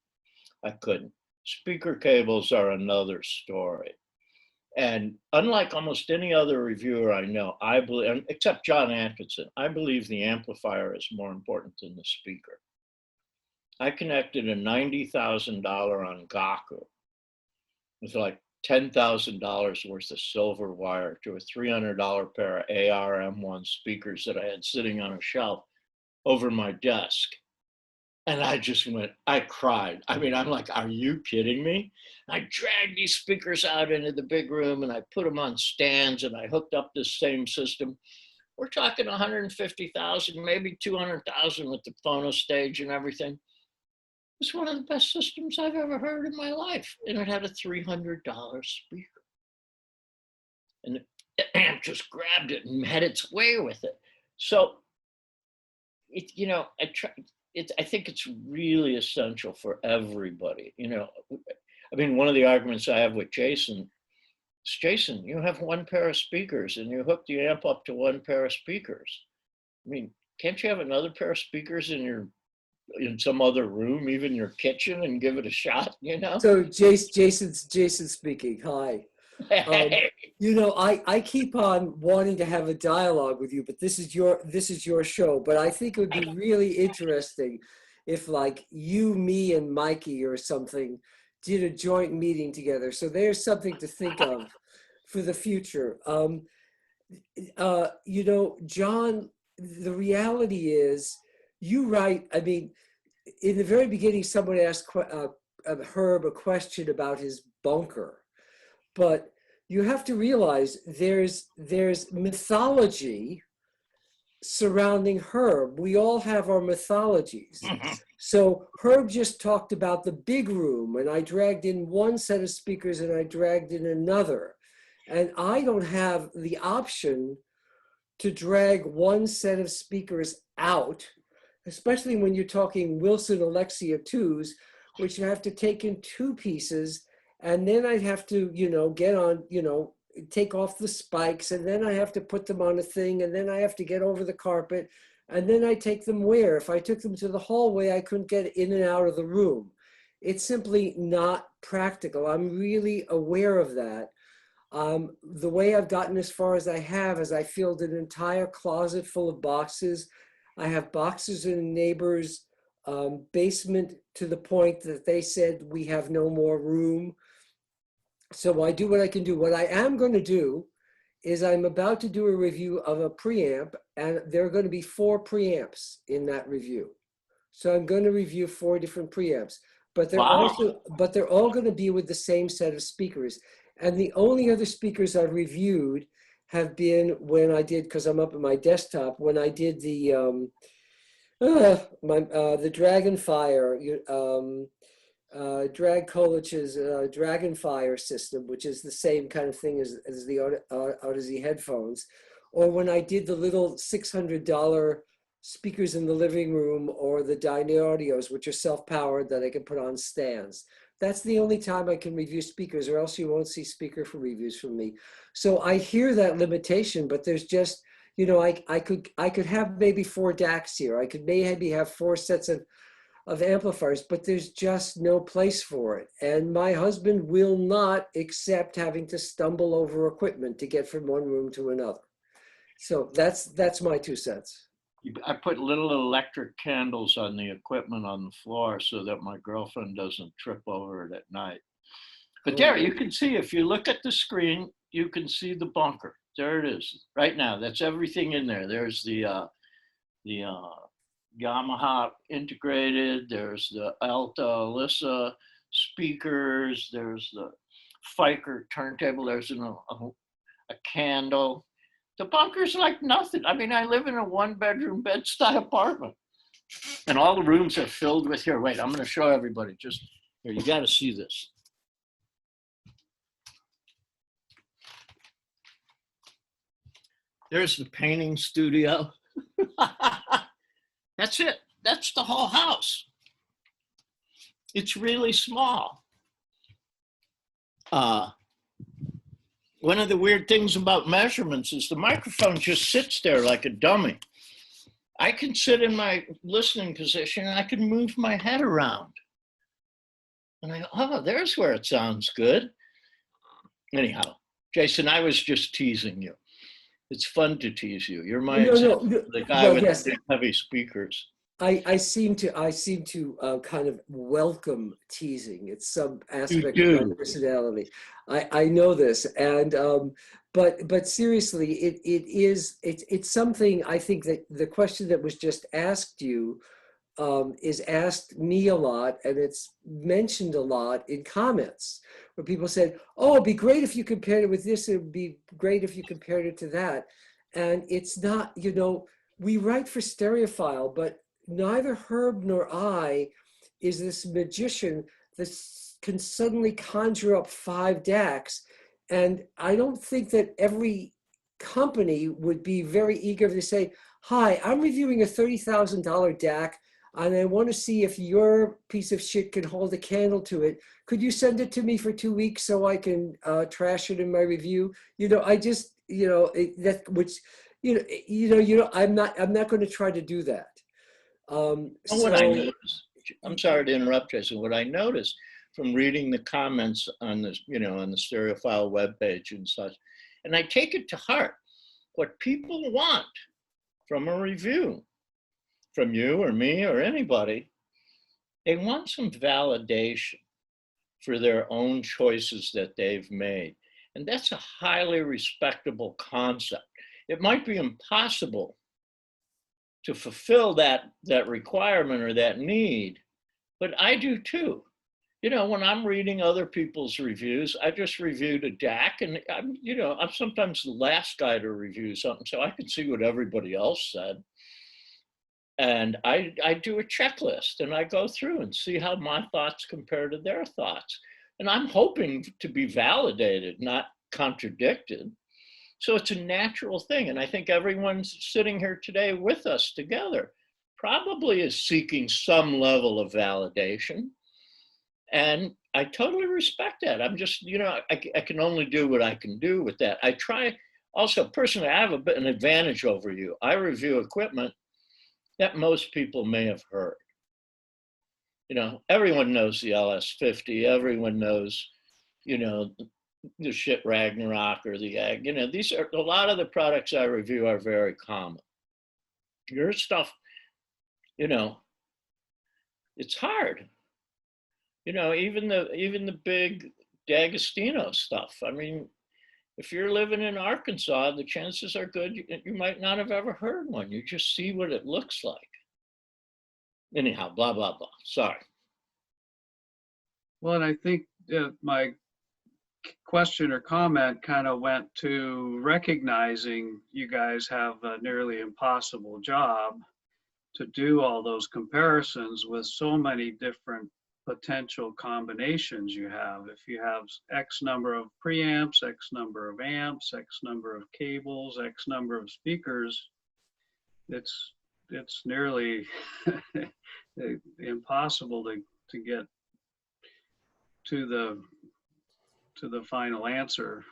I couldn't. Speaker cables are another story. And unlike almost any other reviewer I know, I believe, except John Atkinson, I believe the amplifier is more important than the speaker. I connected a $90,000 on Gaku with like $10,000 worth of silver wire to a $300 pair of AR-M1 speakers that I had sitting on a shelf over my desk. And I just I cried. I mean, I'm like, are you kidding me? I dragged these speakers out into the big room and I put them on stands and I hooked up this same system. We're talking 150,000, maybe 200,000 with the phono stage and everything. It's one of the best systems I've ever heard in my life. And it had a $300 speaker. And the amp just grabbed it and had its way with it. So, I think it's really essential for everybody. I mean, one of the arguments I have with Jason is, Jason, you have one pair of speakers and you hook the amp up to one pair of speakers. I mean, can't you have another pair of speakers in some other room, even your kitchen, and give it a shot, So Jason speaking, hi. I keep on wanting to have a dialogue with you, but this is your show. But I think it would be really interesting if, like, you, me, and Mikey or something did a joint meeting together. So there's something to think of for the future. John, the reality is, you write. I mean, in the very beginning, someone asked Herb a question about his bunker, but you have to realize there's mythology surrounding Herb. We all have our mythologies. So Herb just talked about the big room, and I dragged in one set of speakers and I dragged in another. And I don't have the option to drag one set of speakers out, especially when you're talking Wilson Alexia 2s, which you have to take in two pieces. And then I'd have to, get on, take off the spikes, and then I have to put them on a thing, and then I have to get over the carpet, and then I take them where? If I took them to the hallway, I couldn't get in and out of the room. It's simply not practical. I'm really aware of that. The way I've gotten as far as I have is I filled an entire closet full of boxes. I have boxes in a neighbor's basement to the point that they said we have no more room. So I do what I can do. What I am going to do is I'm about to do a review of a preamp, and there are going to be 4 preamps in that review. So I'm going to review 4 different preamps, but they're all going to be with the same set of speakers. And the only other speakers I've reviewed have been when I did, because I'm up at my desktop, when I did the Dragonfire, Drag Kolich's Dragonfire system, which is the same kind of thing as the Odyssey headphones, or when I did the little $600 speakers in the living room, or the Dynaudios, which are self-powered that I can put on stands. That's the only time I can review speakers, or else you won't see speaker reviews from me. So I hear that limitation, but there's just, I could have maybe 4 DACs here. I could maybe have 4 sets of of amplifiers, but there's just no place for it. And my husband will not accept having to stumble over equipment to get from one room to another. So that's my 2 cents. I put little electric candles on the equipment on the floor so that my girlfriend doesn't trip over it at night. But there, you can see, if you look at the screen, you can see the bunker. There it is, right now. That's everything in there. There's the Yamaha integrated, there's the Alta Alyssa speakers, there's the Reichert turntable, there's a candle. The bunker's like nothing. I mean, I live in a 1-bedroom bed-stuy apartment, and all the rooms are filled with, here, wait, I'm gonna show everybody, just, here, you gotta see this. There's the painting studio. That's it. That's the whole house. It's really small. One of the weird things about measurements is the microphone just sits there like a dummy. I can sit in my listening position and I can move my head around. And I go, oh, there's where it sounds good. Anyhow, Jason, I was just teasing you. It's fun to tease you. You're my example, the guy with the heavy speakers. I seem to kind of welcome teasing. It's some aspect of my personality. I know this, and but seriously, it's something I think that the question that was just asked you is asked me a lot, and it's mentioned a lot in comments where people said, "Oh, it'd be great if you compared it with this. It'd be great if you compared it to that." And it's not, you know, we write for Stereophile, but neither Herb nor I is this magician that can suddenly conjure up 5 DACs. And I don't think that every company would be very eager to say, hi, I'm reviewing a $30,000 DAC, and I want to see if your piece of shit can hold a candle to it. Could you send it to me for 2 weeks so I can trash it in my review? You know, I just, you know, I'm not going to try to do that. What I noticed, I'm sorry to interrupt, Jason. What I noticed from reading the comments on this, you know, on the Stereophile webpage and such, and I take it to heart, what people want from a review, from you or me or anybody, they want some validation for their own choices that they've made. And that's a highly respectable concept. It might be impossible to fulfill that requirement or that need, but I do too. You know, when I'm reading other people's reviews, I just reviewed a DAC, and I'm sometimes the last guy to review something, so I can see what everybody else said. And I do a checklist, and I go through and see how my thoughts compare to their thoughts. And I'm hoping to be validated, not contradicted. So it's a natural thing. And I think everyone sitting here today with us together probably is seeking some level of validation. And I totally respect that. I'm just, you know, I can only do what I can do with that. I try, also personally, I have a bit an advantage over you. I review equipment that most people may have heard. You know, everyone knows the LS50, everyone knows, you know, the shit Ragnarok or the egg. You know, these are, a lot of the products I review are very common. Your stuff, you know, it's hard. You know, even the big D'Agostino stuff. I mean, if you're living in Arkansas, the chances are good you might not have ever heard one. You just see what it looks like. Anyhow, blah, blah, blah. Sorry. Well, and I think my question or comment kind of went to recognizing you guys have a nearly impossible job to do all those comparisons with so many different potential combinations you have. If you have X number of preamps, X number of amps, X number of cables, X number of speakers, it's nearly impossible to get to the final answer.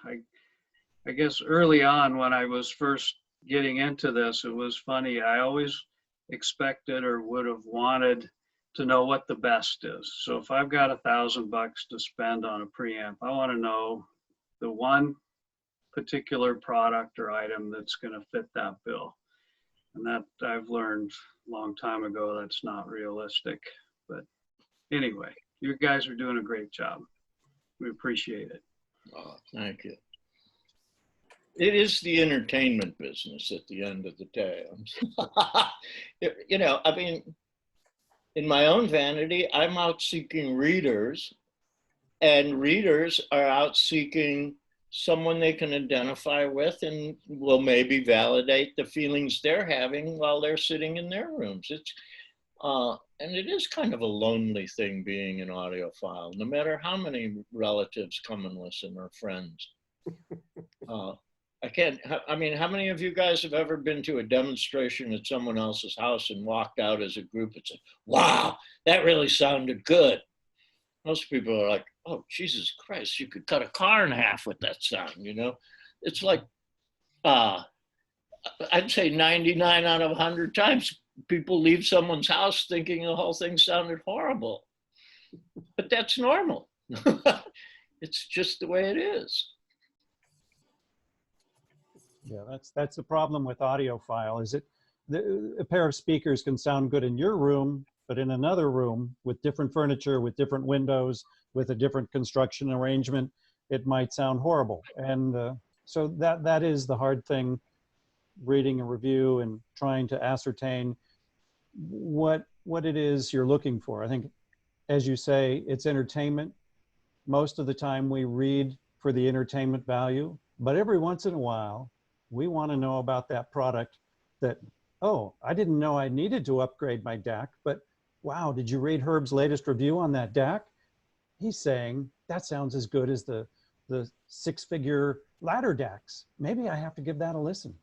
I guess early on when I was first getting into this, it was funny. I always expected or would have wanted to know what the best is. So if I've got $1,000 to spend on a preamp, I want to know the one particular product or item that's going to fit that bill. And that I've learned a long time ago, that's not realistic. But anyway, you guys are doing a great job. We appreciate it. Oh, thank you. It is the entertainment business at the end of the day. You know, I mean, in my own vanity, I'm out seeking readers, and readers are out seeking someone they can identify with and will maybe validate the feelings they're having while they're sitting in their rooms. It's and it is kind of a lonely thing being an audiophile, no matter how many relatives come and listen or friends. I mean, how many of you guys have ever been to a demonstration at someone else's house and walked out as a group and said, wow, that really sounded good? Most people are like, oh, Jesus Christ, you could cut a car in half with that sound, you know? It's like, I'd say 99 out of 100 times people leave someone's house thinking the whole thing sounded horrible. But that's normal. It's just the way it is. Yeah, that's the problem with audiophile, is a pair of speakers can sound good in your room, but in another room with different furniture, with different windows, with a different construction arrangement, it might sound horrible. And so that is the hard thing, reading a review and trying to ascertain what it is you're looking for. I think, as you say, it's entertainment. Most of the time we read for the entertainment value, but every once in a while, we want to know about that product that, oh, I didn't know I needed to upgrade my DAC, but wow, did you read Herb's latest review on that DAC? He's saying that sounds as good as the six-figure ladder DACs. Maybe I have to give that a listen.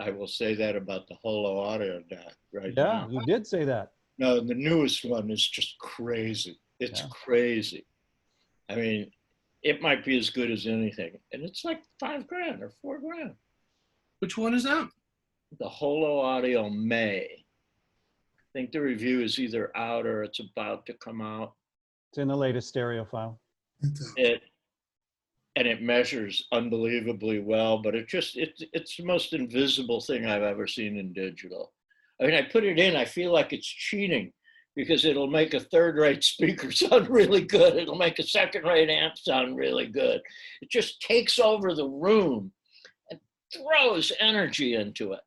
I will say that about the Holo Audio DAC right Yeah, now. you did say that. No, the newest one is just crazy. It's crazy. I mean, it might be as good as anything. And it's like $5 grand or $4 grand. Which one is that? The Holo Audio May. I think the review is either out or it's about to come out. It's in the latest Stereophile. And it measures unbelievably well, but it's the most invisible thing I've ever seen in digital. I mean, I put it in, I feel like it's cheating because it'll make a third-rate speaker sound really good. It'll make a second-rate amp sound really good. It just takes over the room and throws energy into it.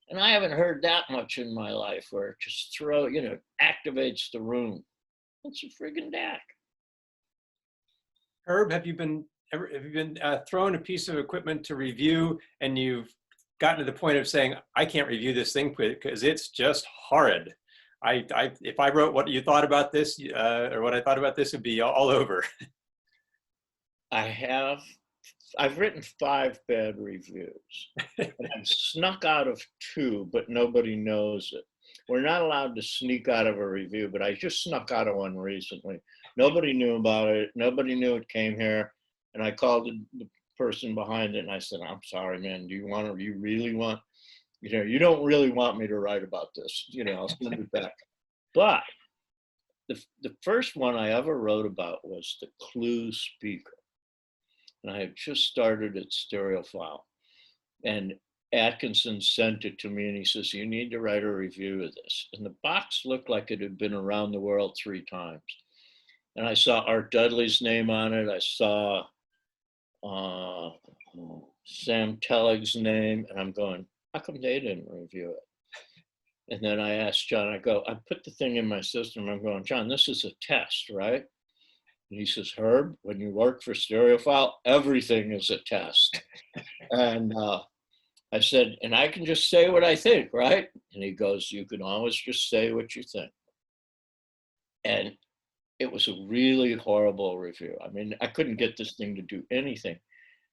And I haven't heard that much in my life where it just activates the room. It's a friggin' DAC. Herb, have you been thrown a piece of equipment to review and you've gotten to the point of saying, I can't review this thing because it's just horrid? If I wrote what you thought about this or what I thought about this, it'd be all over. I've written 5 bad reviews. And I've snuck out of 2, but nobody knows it. We're not allowed to sneak out of a review, but I just snuck out of one recently. Nobody knew about it. Nobody knew it came here. And I called the person behind it and I said, I'm sorry, man, you really want, you don't really want me to write about this, I'll send it back. But the first one I ever wrote about was the Clue speaker. And I had just started at Stereophile. And Atkinson sent it to me and he says, you need to write a review of this. And the box looked like it had been around the world 3 times. And I saw Art Dudley's name on it. I saw Sam Tellig's name, and I'm going, how come they didn't review it? And then I asked John, I put the thing in my system. I'm going, John, this is a test, right? And he says, Herb, when you work for Stereophile, everything is a test. And I said, and I can just say what I think, right? And he goes, you can always just say what you think. And it was a really horrible review. I mean, I couldn't get this thing to do anything.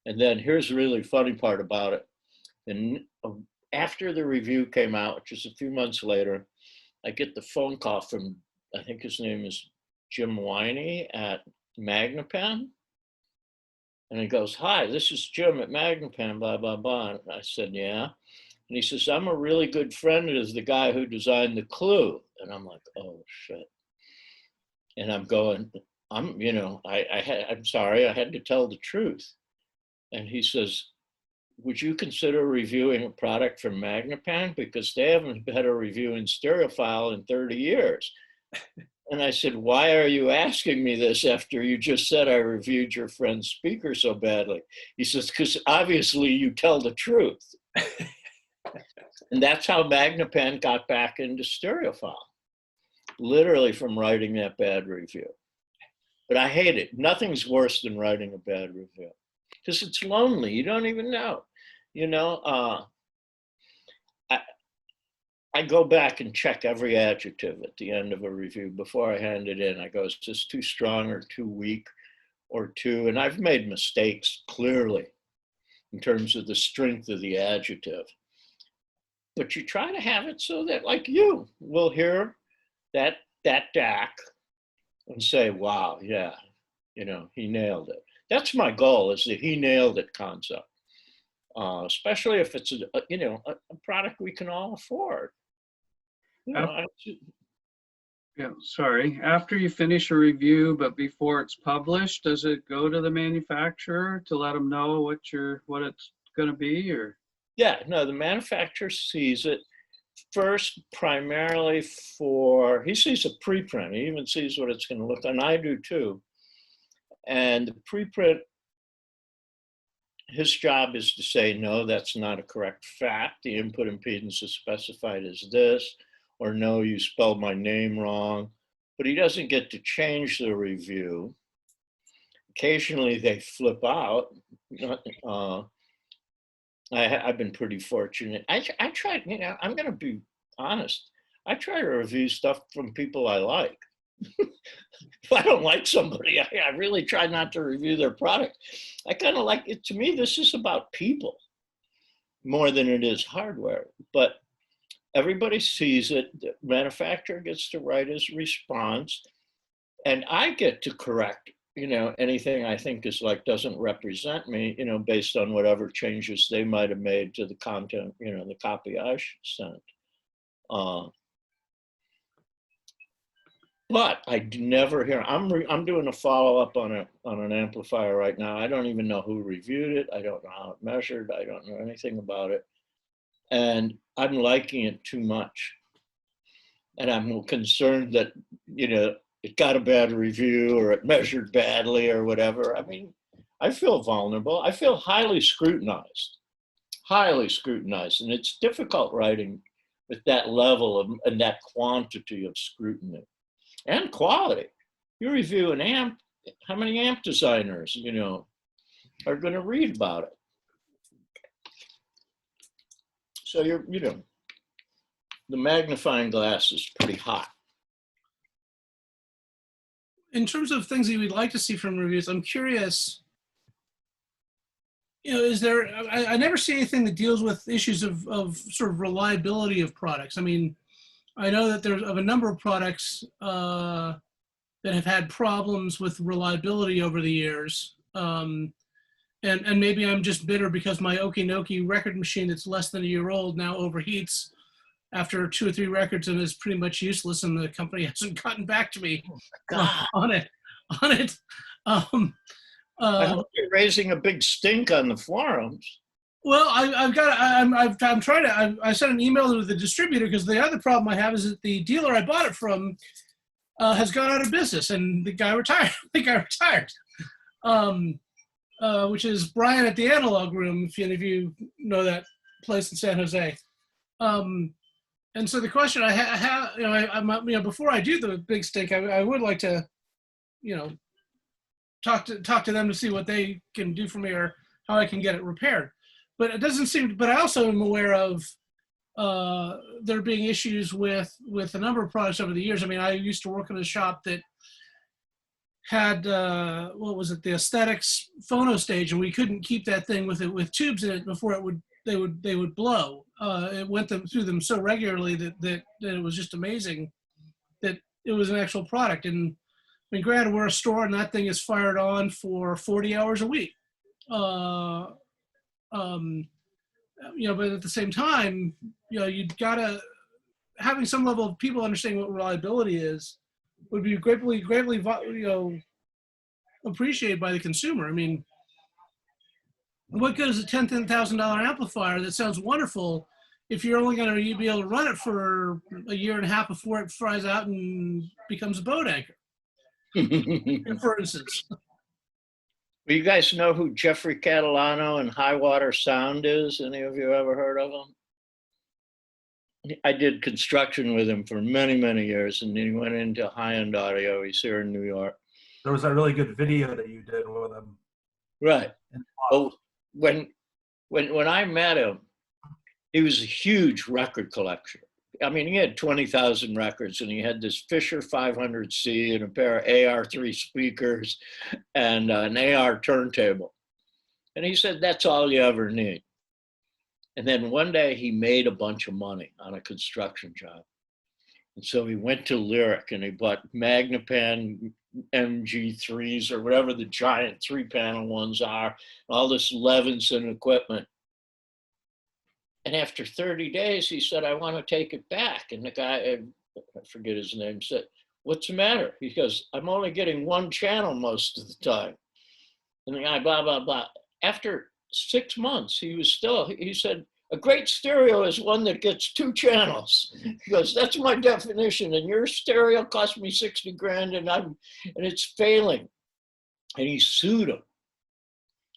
And then here's the really funny part about it. And after the review came out, which is a few months later, I get the phone call from, I think his name is Jim Winey at Magnapan. And he goes, hi, this is Jim at Magnapan, blah, blah, blah. And I said, yeah. And he says, I'm a really good friend of the guy who designed the clue. And I'm like, oh shit. And I'm going, I'm sorry, I had to tell the truth. And he says, would you consider reviewing a product from Magnapan? Because they haven't had a review in Stereophile in 30 years. And I said, why are you asking me this after you just said I reviewed your friend's speaker so badly? He says, because obviously you tell the truth. And that's how Magnapan got back into Stereophile, literally from writing that bad review. But I hate it. Nothing's worse than writing a bad review because it's lonely. You don't even know. I go back and check every adjective at the end of a review before I hand it in. I go, is this too strong or too weak or too, and I've made mistakes clearly in terms of the strength of the adjective. But you try to have it so that like you will hear that DAC and say, wow, yeah, he nailed it. That's my goal, is the he nailed it concept. Especially if it's a product we can all afford. Yeah, sorry. After you finish a review, but before it's published, does it go to the manufacturer to let them know what it's going to be, or? Yeah, no, the manufacturer sees it first primarily he sees a preprint. He even sees what it's going to look like, and I do too. And the preprint, his job is to say, no, that's not a correct fact. The input impedance is specified as this, or no, you spelled my name wrong. But he doesn't get to change the review. Occasionally they flip out. I've been pretty fortunate. I try, I'm going to be honest. I try to review stuff from people I like. If I don't like somebody, I really try not to review their product. I kind of like it. To me, this is about people more than it is hardware. But everybody sees it. The manufacturer gets to write his response, and I get to correct, anything I think is doesn't represent me, based on whatever changes they might have made to the content, the copy I sent. But I never hear. I'm doing a follow-up on an amplifier right now. I don't even know who reviewed it. I don't know how it measured. I don't know anything about it, and I'm liking it too much. And I'm concerned that it got a bad review or it measured badly or whatever. I mean, I feel vulnerable. I feel highly scrutinized, and it's difficult writing with that level and that quantity of scrutiny. And quality. You review an amp, how many amp designers, are going to read about it? So the magnifying glass is pretty hot. In terms of things that you would like to see from reviews, I'm curious, is there, I never see anything that deals with issues of sort of reliability of products. I mean, I know that there's a number of products that have had problems with reliability over the years. And maybe I'm just bitter because my Okinoki record machine that's less than a year old now overheats after 2 or 3 records and is pretty much useless, and the company hasn't gotten back to me on it. I hope you're raising a big stink on the forums. Well, I'm trying to. I sent an email to the distributor because the other problem I have is that the dealer I bought it from has gone out of business, and the guy retired. Which is Brian at the Analog Room, if any of you know that place in San Jose. And so the question I have, before I do the big stink, I would like to, talk to them to see what they can do for me or how I can get it repaired. But it doesn't seem, but I also am aware of there being issues with a number of products over the years. I mean, I used to work in a shop that had, the Aesthetics phono stage, and we couldn't keep that thing with tubes in it before they would blow. It went through them so regularly that it was just amazing that it was an actual product. And I mean, granted, we're a store and that thing is fired on for 40 hours a week. but at the same time, you've got to, having some level of people understanding what reliability is would be greatly, appreciated by the consumer. I mean, what good is a $10,000 amplifier that sounds wonderful if you're only going to be able to run it for a year and a half before it fries out and becomes a boat anchor, for instance? Well, you guys know who Jeffrey Catalano and High Water Sound is? Any of you ever heard of him? I did construction with him for many, many years, and then he went into high-end audio. He's here in New York. There was a really good video that you did with him. Right. Oh, when I met him, he was a huge record collector. I mean, he had 20,000 records, and he had this Fisher 500C and a pair of AR3 speakers and an AR turntable. And he said, that's all you ever need. And then one day he made a bunch of money on a construction job. And so he went to Lyric and he bought Magnapan MG3s or whatever the giant 3-panel ones are, all this Levinson equipment. And after 30 days, he said, I want to take it back. And the guy, I forget his name, said, what's the matter? He goes, I'm only getting one channel most of the time. And the guy, blah, blah, blah. After 6 months, he said, a great stereo is one that gets 2 channels. He goes, that's my definition. And your stereo cost me 60 grand and it's failing. And he sued them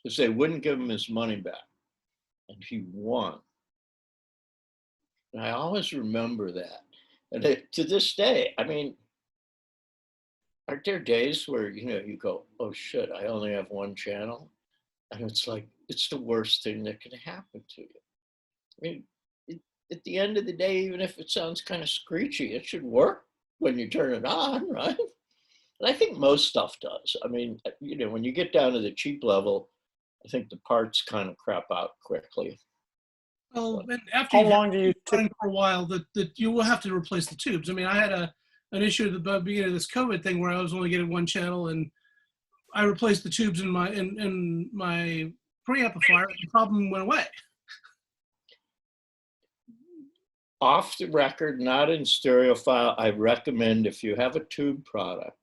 because they wouldn't give him his money back. And he won. And I always remember that. And to this day, I mean, aren't there days where, you go, oh shit, I only have one channel? And it's like, it's the worst thing that can happen to you. I mean, at the end of the day, even if it sounds kind of screechy, it should work when you turn it on, right? And I think most stuff does. I mean, when you get down to the cheap level, I think the parts kind of crap out quickly. Well, and after How you've long do you running for a while, that you will have to replace the tubes. I mean, I had an issue at the beginning of this COVID thing where I was only getting one channel, and I replaced the tubes in my preamplifier, and the problem went away. Off the record, not in Stereophile, I recommend if you have a tube product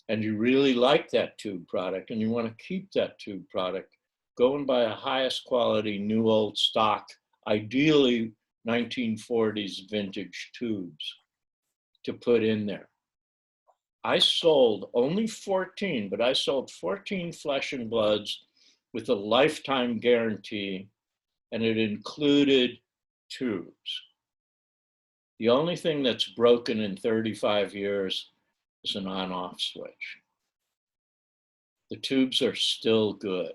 and you really like that tube product and you want to keep that tube product, go and buy a highest quality new old stock, ideally 1940s vintage tubes to put in there. I sold only 14, but I sold 14 Flesh and Bloods with a lifetime guarantee, and it included tubes. The only thing that's broken in 35 years is an on-off switch. The tubes are still good.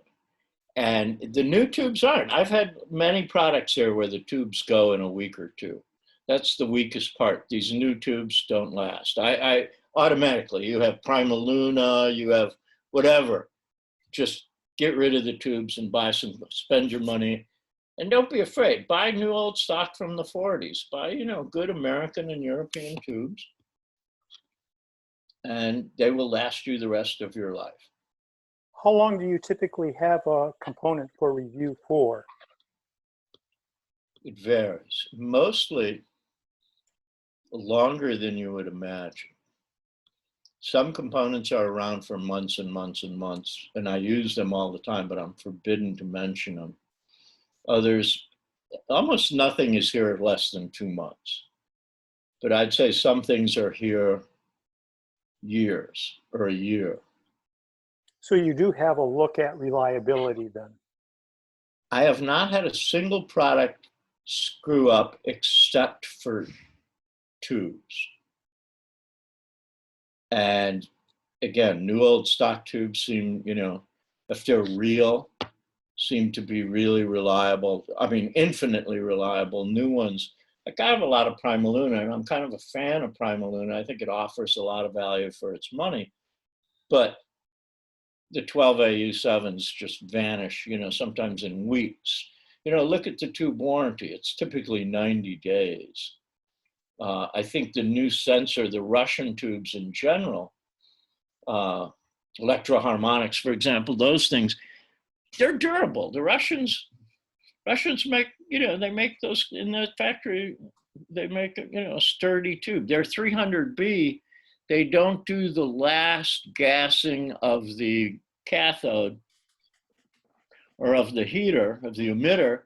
And the new tubes aren't. I've had many products here where the tubes go in a week or two. That's the weakest part. These new tubes don't last. I automatically, you have Prima Luna, you have whatever. Just get rid of the tubes and spend your money. And don't be afraid. Buy new old stock from the 40s. Buy, good American and European tubes. And they will last you the rest of your life. How long do you typically have a component for review for? It varies. Mostly longer than you would imagine. Some components are around for months and months and months, and I use them all the time, but I'm forbidden to mention them. Others, almost nothing is here less than 2 months. But I'd say some things are here years or a year. So you do have a look at reliability then? I have not had a single product screw up except for tubes. And again, new old stock tubes seem, if they're real, seem to be really reliable. I mean, infinitely reliable. New ones, like I have a lot of Prima Luna, and I'm kind of a fan of Prima Luna. I think it offers a lot of value for its money. But the 12AU7s just vanish, sometimes in weeks. Look at the tube warranty. It's typically 90 days. I think the new sensor, the Russian tubes in general, Electro-Harmonics, for example, those things, they're durable. The Russians Russians make, they make those in the factory. They make a sturdy tube. They're 300B. They don't do the last gassing of the cathode or of the heater, of the emitter.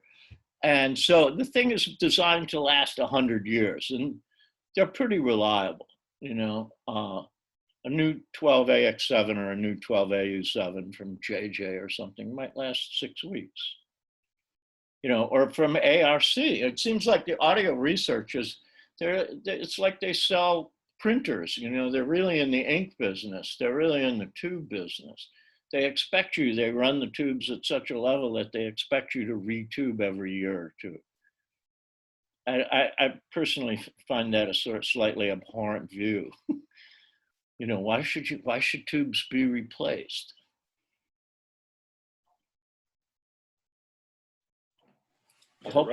And so the thing is designed to last 100 years, and they're pretty reliable. A new 12AX7 or a new 12AU7 from JJ or something might last 6 weeks. Or from ARC. It seems like the audio researchers, it's like they sell printers. They're really in the ink business. They're really in the tube business. They run the tubes at such a level that they expect you to retube every year or two. I personally find that a sort of slightly abhorrent view. Why should tubes be replaced? I hope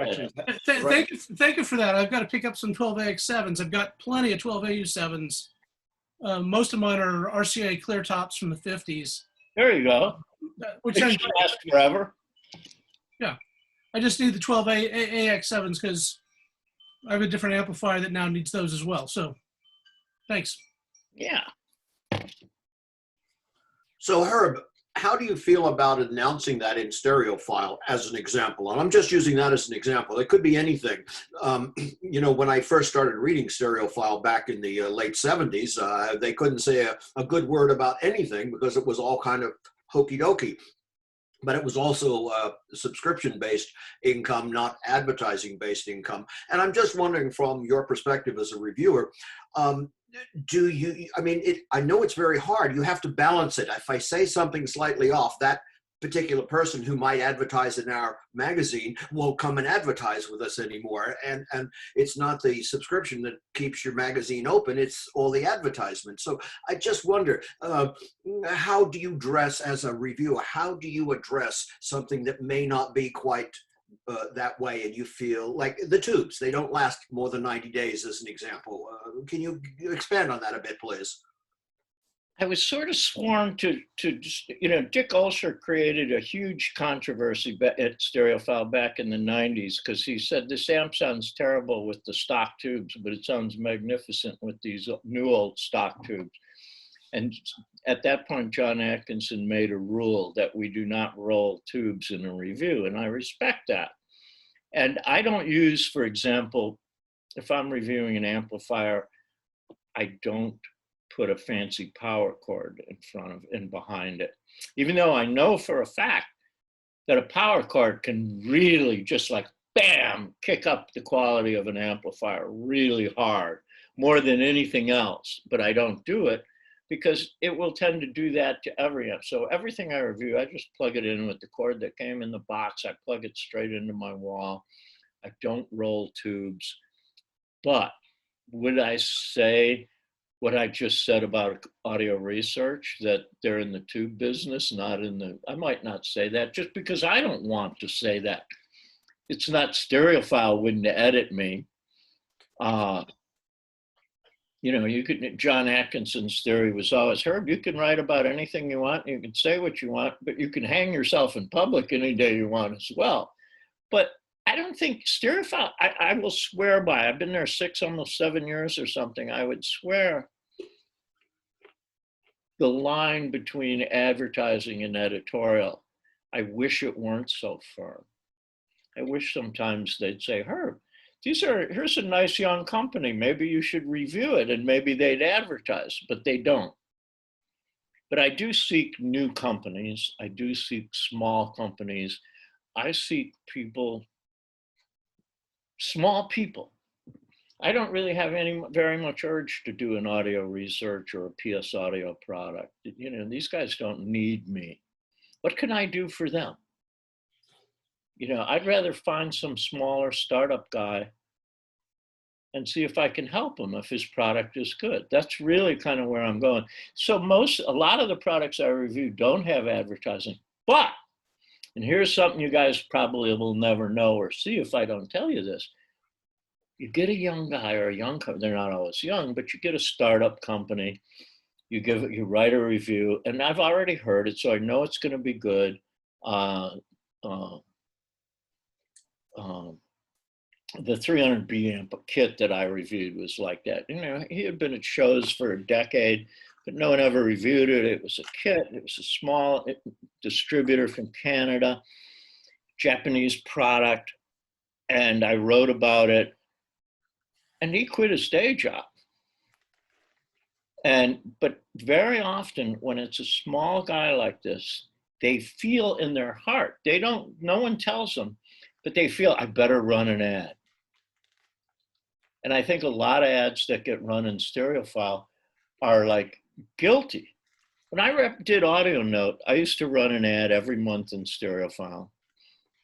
Thank you for that. I've got to pick up some 12AX7s. I've got plenty of 12AU7s. Most of mine are RCA clear tops from the 50s. There you go. Which should last forever. Yeah. I just need the 12AX7s because I have a different amplifier that now needs those as well. So thanks. Yeah. So Herb, how do you feel about announcing that in Stereophile as an example? And I'm just using that as an example. It could be anything. When I first started reading Stereophile back in the late 70s, they couldn't say a good word about anything because it was all kind of hokey dokey. But it was also subscription-based income, not advertising-based income. And I'm just wondering, from your perspective as a reviewer, I know it's very hard. You have to balance it. If I say something slightly off, that particular person who might advertise in our magazine won't come and advertise with us anymore. And it's not the subscription that keeps your magazine open, it's all the advertisement. So I just wonder, how do you dress as a reviewer? How do you address something that may not be quite that way, and you feel like the tubes, they don't last more than 90 days as an example? Can you expand on that a bit, please? I was sort of sworn to Dick Olsher created a huge controversy at Stereophile back in the 90s because he said this amp sounds terrible with the stock tubes, but it sounds magnificent with these new old stock tubes. And at that point, John Atkinson made a rule that we do not roll tubes in a review, and I respect that. And I don't use, for example, if I'm reviewing an amplifier, I don't put a fancy power cord in front of and behind it, even though I know for a fact that a power cord can really just like bam, kick up the quality of an amplifier really hard, more than anything else. But I don't do it because it will tend to do that to every amp. So everything I review, I just plug it in with the cord that came in the box. I plug it straight into my wall. I don't roll tubes. But would I say what I just said about audio research, that they're in the tube business, not in the, I might not say that just because I don't want to say that. It's not Stereophile wouldn't edit me. You could, John Atkinson's theory was always, Herb, you can write about anything you want, you can say what you want, but you can hang yourself in public any day you want as well. But I don't think Stereophile, I will swear by, I've been there 6, almost 7 years or something, I would swear the line between advertising and editorial, I wish it weren't so firm. I wish sometimes they'd say, Herb, here's a nice young company, maybe you should review it, and maybe they'd advertise, but they don't. But I do seek new companies, I do seek small companies, I seek people, small people. I don't really have very much urge to do an audio research or a PS audio product. These guys don't need me. What can I do for them? I'd rather find some smaller startup guy and see if I can help him if his product is good. That's really kind of where I'm going. So a lot of the products I review don't have advertising, but, and here's something you guys probably will never know or see if I don't tell you this. You get a young guy or a young company, they're not always young, but you get a startup company, you write a review, and I've already heard it, so I know it's going to be good. the 300B amp kit that I reviewed was like that. You know, he had been at shows for a decade, but no one ever reviewed it. It was a kit. It was a small distributor from Canada, Japanese product. And I wrote about it. And he quit his day job. But very often when it's a small guy like this, they feel in their heart, no one tells them, but they feel, I better run an ad. And I think a lot of ads that get run in Stereophile are like guilty. When I did Audio Note, I used to run an ad every month in Stereophile.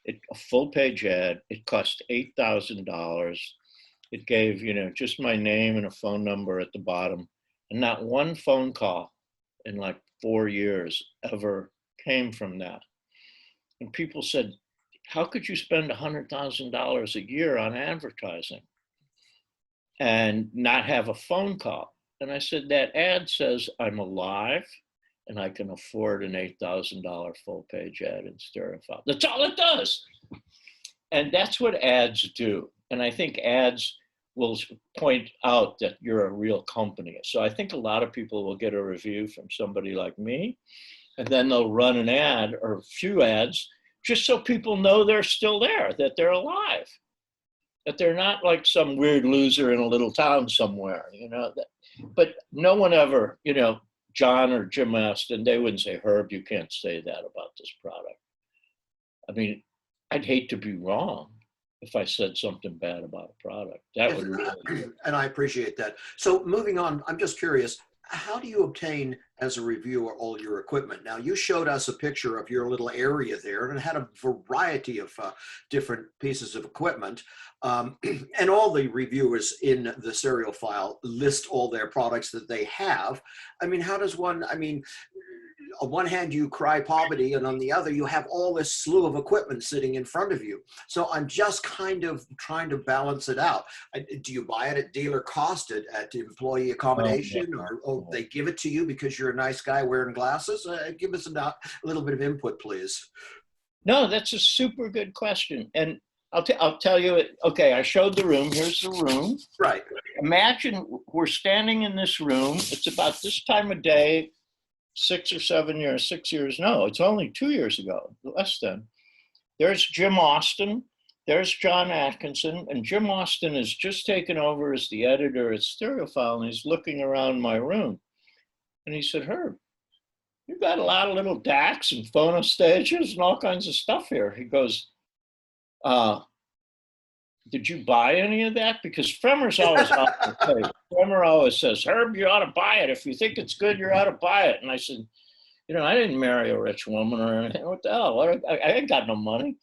A full page ad, it cost $8,000. It gave, you know, just my name and a phone number at the bottom. And not one phone call in like 4 years ever came from that. And people said, how could you spend $100,000 a year on advertising and not have a phone call? And I said, that ad says I'm alive and I can afford an $8,000 full page ad in Stereophile. That's all it does. And that's what ads do. And I think ads will point out that you're a real company. So I think a lot of people will get a review from somebody like me, and then they'll run an ad or a few ads just so people know they're still there, that they're alive, that they're not like some weird loser in a little town somewhere, you know. But no one ever, you know, John or Jim asked, and they wouldn't say, Herb, you can't say that about this product. I mean, I'd hate to be wrong if I said something bad about a product. That would really... And I appreciate that. So moving on, I'm just curious, how do you obtain as a reviewer all your equipment? Now, you showed us a picture of your little area there, and it had a variety of different pieces of equipment. And all the reviewers in the Stereophile list all their products that they have. I mean, how does one, I mean, on one hand you cry poverty, and on the other you have all this slew of equipment sitting in front of you. So I'm just kind of trying to balance it out. Do you buy it at dealer cost, at employee accommodation, or they give it to you because you're a nice guy wearing glasses? Give us a little bit of input, please. No, that's a super good question. And I'll tell you, okay, I showed the room. Here's the room. Right. Imagine we're standing in this room. It's about this time of day, 6 or 7 years, 6 years. No, it's only 2 years ago, less than. There's Jim Austin. There's John Atkinson. And Jim Austin has just taken over as the editor at Stereophile, and he's looking around my room. And he said, Herb, you've got a lot of little DACs and phono stages and all kinds of stuff here. He goes, did you buy any of that? Because Fremer's always out to pay. Fremer always says, Herb, you ought to buy it. If you think it's good, you ought to buy it. And I said, you know, I didn't marry a rich woman or anything. What the hell? I ain't got no money.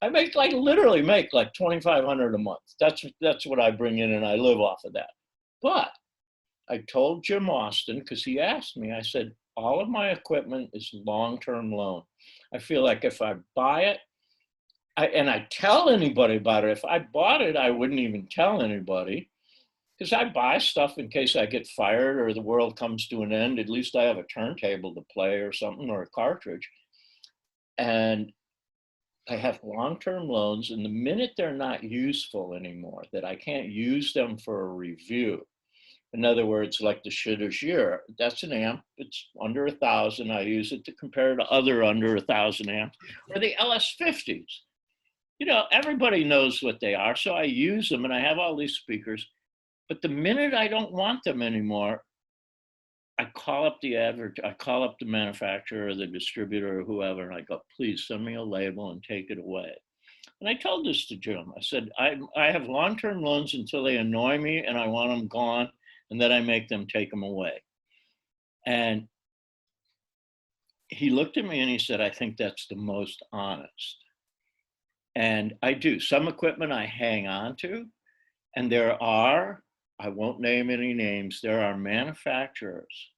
I literally make like $2,500 a month. That's what I bring in, and I live off of that. But I told Jim Austin, because he asked me, I said, all of my equipment is long-term loan. I feel like if I buy it, and I tell anybody about it. If I bought it, I wouldn't even tell anybody, because I buy stuff in case I get fired or the world comes to an end. At least I have a turntable to play or something, or a cartridge. And I have long-term loans, and the minute they're not useful anymore, that I can't use them for a review. In other words, like the Shitter's, that's an amp. It's under 1,000. I use it to compare to other under 1,000 amps, or the LS50s. You know, everybody knows what they are, so I use them, and I have all these speakers. But the minute I don't want them anymore, I call up the manufacturer or the distributor or whoever, and I go, please send me a label and take it away. And I told this to Jim. I said, I have long-term loans until they annoy me and I want them gone, and then I make them take them away. And he looked at me and he said, I think that's the most honest. And I do. Some equipment I hang on to, and there are, I won't name any names, there are manufacturers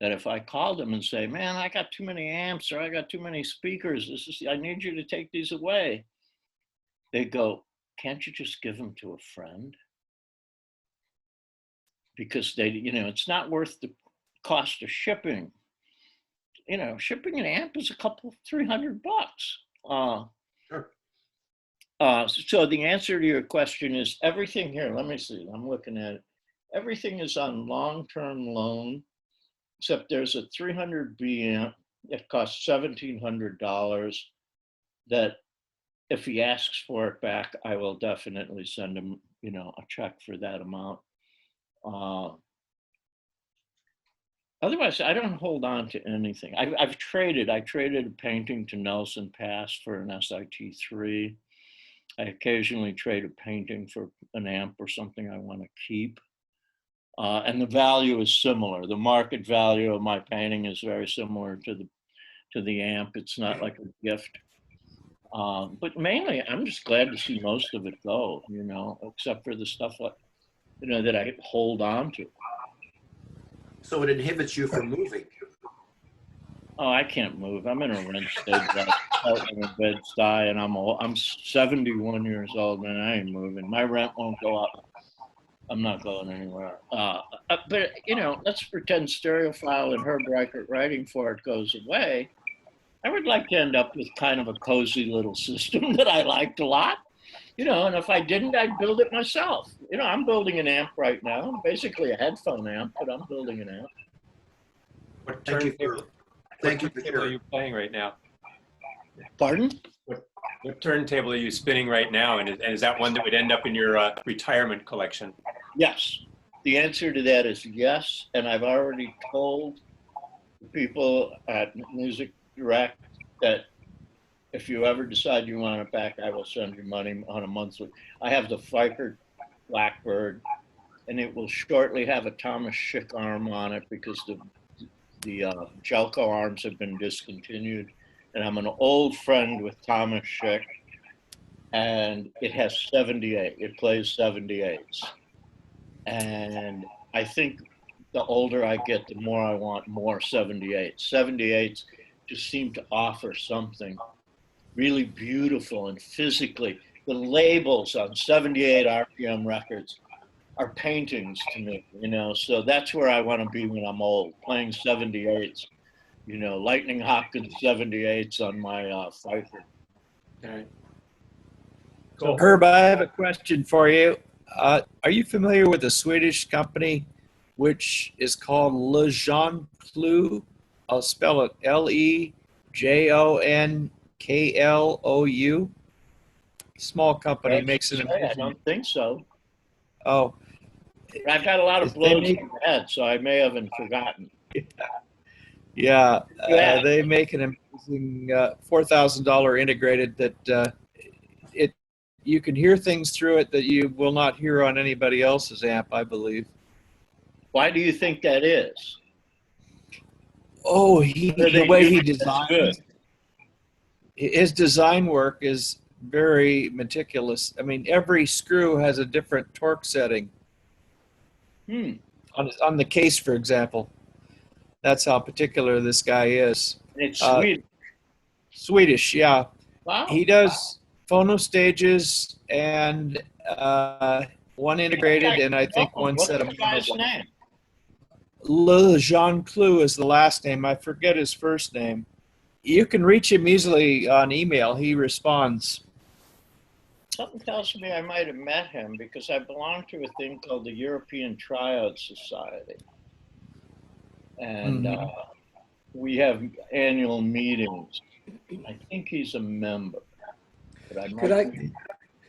that if I call them and say, man, I got too many amps, or I got too many speakers, I need you to take these away. They go, can't you just give them to a friend? Because they, you know, it's not worth the cost of shipping. You know, shipping an amp is $200-300. Sure. So the answer to your question is everything here. Let me see. I'm looking at it. Everything is on long-term loan, except there's a 300B amp. It costs $1,700. That if he asks for it back, I will definitely send him, you know, a check for that amount. Otherwise, I don't hold on to anything. I've traded. I traded a painting to Nelson Pass for an SIT3. I occasionally trade a painting for an amp or something I want to keep. And the value is similar. The market value of my painting is very similar to the amp. It's not like a gift. But mainly, I'm just glad to see most of it go, you know, except for the stuff like, you know, that I hold on to. So it inhibits you from moving. Oh, I can't move. I'm in a rent stage. I'm in Bed-Stuy, and I'm 71 years old, and I ain't moving. My rent won't go up. I'm not going anywhere. But, you know, let's pretend Stereophile and Herb Reichert writing for it goes away. I would like to end up with kind of a cozy little system that I liked a lot. You know, and if I didn't, I'd build it myself. You know, I'm building an amp right now, basically a headphone amp, but I'm building an amp. What Thank you turntable, for, thank you for turntable are sharing. you playing right now? Pardon? What turntable are you spinning right now? And is that one that would end up in your retirement collection? Yes. The answer to that is yes. And I've already told people at Music Direct that if you ever decide you want it back, I will send you money on a monthly. I have the Reichert Blackbird, and it will shortly have a Thomas Schick arm on it because the Jelko arms have been discontinued. And I'm an old friend with Thomas Schick, and it has 78. It plays 78s. And I think the older I get, the more I want more 78s. 78s just seem to offer something really beautiful, and physically, the labels on 78 RPM records are paintings to me, you know, so that's where I want to be when I'm old, playing 78s, you know, Lightning Hopkins 78s on my Pfeiffer. All right. So Herb, I have a question for you. Are you familiar with a Swedish company which is called Le Jean Clou? I'll spell it LeJohnKlou. Small company, makes an amazing. I don't think so. Oh, I've got a lot of They blows make- in the head, so I may have forgotten. yeah. Yeah. They make an amazing $4,000 integrated that you can hear things through it that you will not hear on anybody else's amp, I believe. Why do you think that is? Oh, the way he That's designs good. his design work is very meticulous. I mean, every screw has a different torque setting. On the case, for example. That's how particular this guy is. It's Swedish. Swedish, yeah. Wow. He does phono stages and one integrated and I think one What's set of the guy's mono. name? Le Jean Clou is the last name. I forget his first name. You can reach him easily on email. He responds. Something tells me I might have met him because I belong to a thing called the European Triode Society. And we have annual meetings. I think he's a member. But I might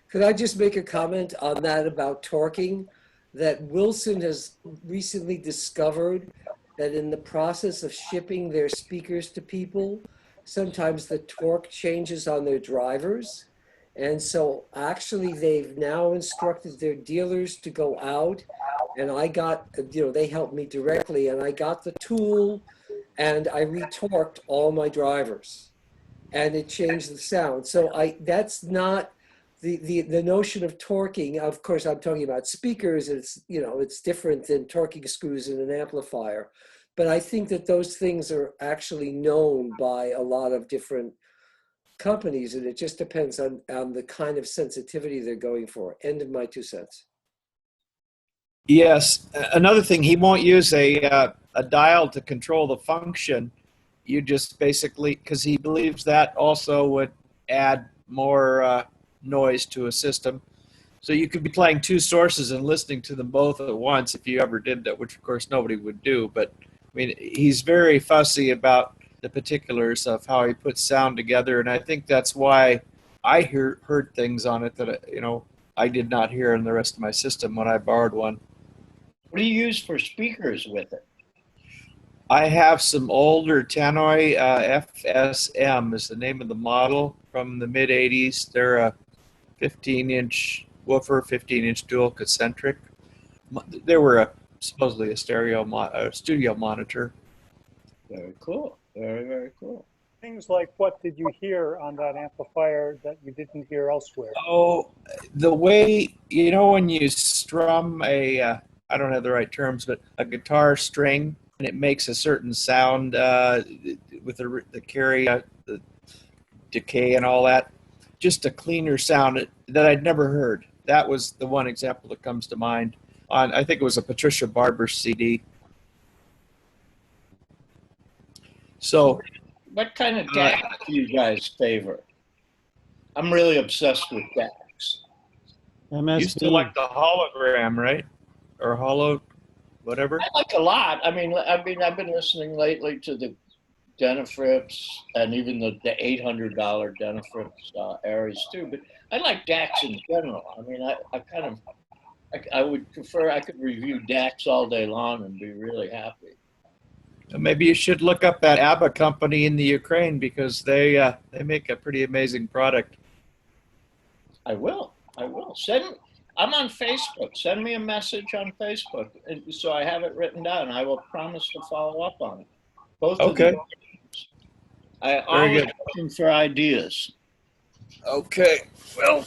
Could I just make a comment on that about torquing? That Wilson has recently discovered that in the process of shipping their speakers to people, sometimes the torque changes on their drivers. And so actually they've now instructed their dealers to go out, and I got, you know, they helped me directly, and I got the tool and I retorqued all my drivers and it changed the sound. So that's not the notion of torquing. Of course, I'm talking about speakers. It's, you know, it's different than torquing screws in an amplifier. But I think that those things are actually known by a lot of different companies, and it just depends on the kind of sensitivity they're going for. End of my 2 cents. Yes. Another thing, he won't use a dial to control the function. You just basically, because he believes that also would add more noise to a system. So you could be playing two sources and listening to them both at once if you ever did that, which of course nobody would do. But I mean, he's very fussy about the particulars of how he puts sound together, and I think that's why I heard things on it that I did not hear in the rest of my system when I borrowed one. What do you use for speakers with it? I have some older Tannoy FSM is the name of the model from the mid 80s. They're a 15-inch woofer, 15-inch dual concentric. They were supposedly a studio monitor. Very cool. Very, very cool. Things like, what did you hear on that amplifier that you didn't hear elsewhere? Oh, the way, when you strum I don't have the right terms, but a guitar string, and it makes a certain sound with the carry, the decay and all that, just a cleaner sound that I'd never heard. That was the one example that comes to mind. I think it was a Patricia Barber CD. So, what kind of DAC do you guys favor? I'm really obsessed with DACs. You still like the hologram, right? Or hollow, whatever? I like a lot. I mean, I've been listening lately to the Denafrips and even the $800 Denafrips Aries too. But I like DACs in general. I mean, I would prefer, I could review DACs all day long and be really happy. Maybe you should look up that ABBA company in the Ukraine, because they make a pretty amazing product. I will. I'm on Facebook. Send me a message on Facebook so I have it written down. I will promise to follow up on it. Both okay. Of them. I always looking for ideas. Okay. Well,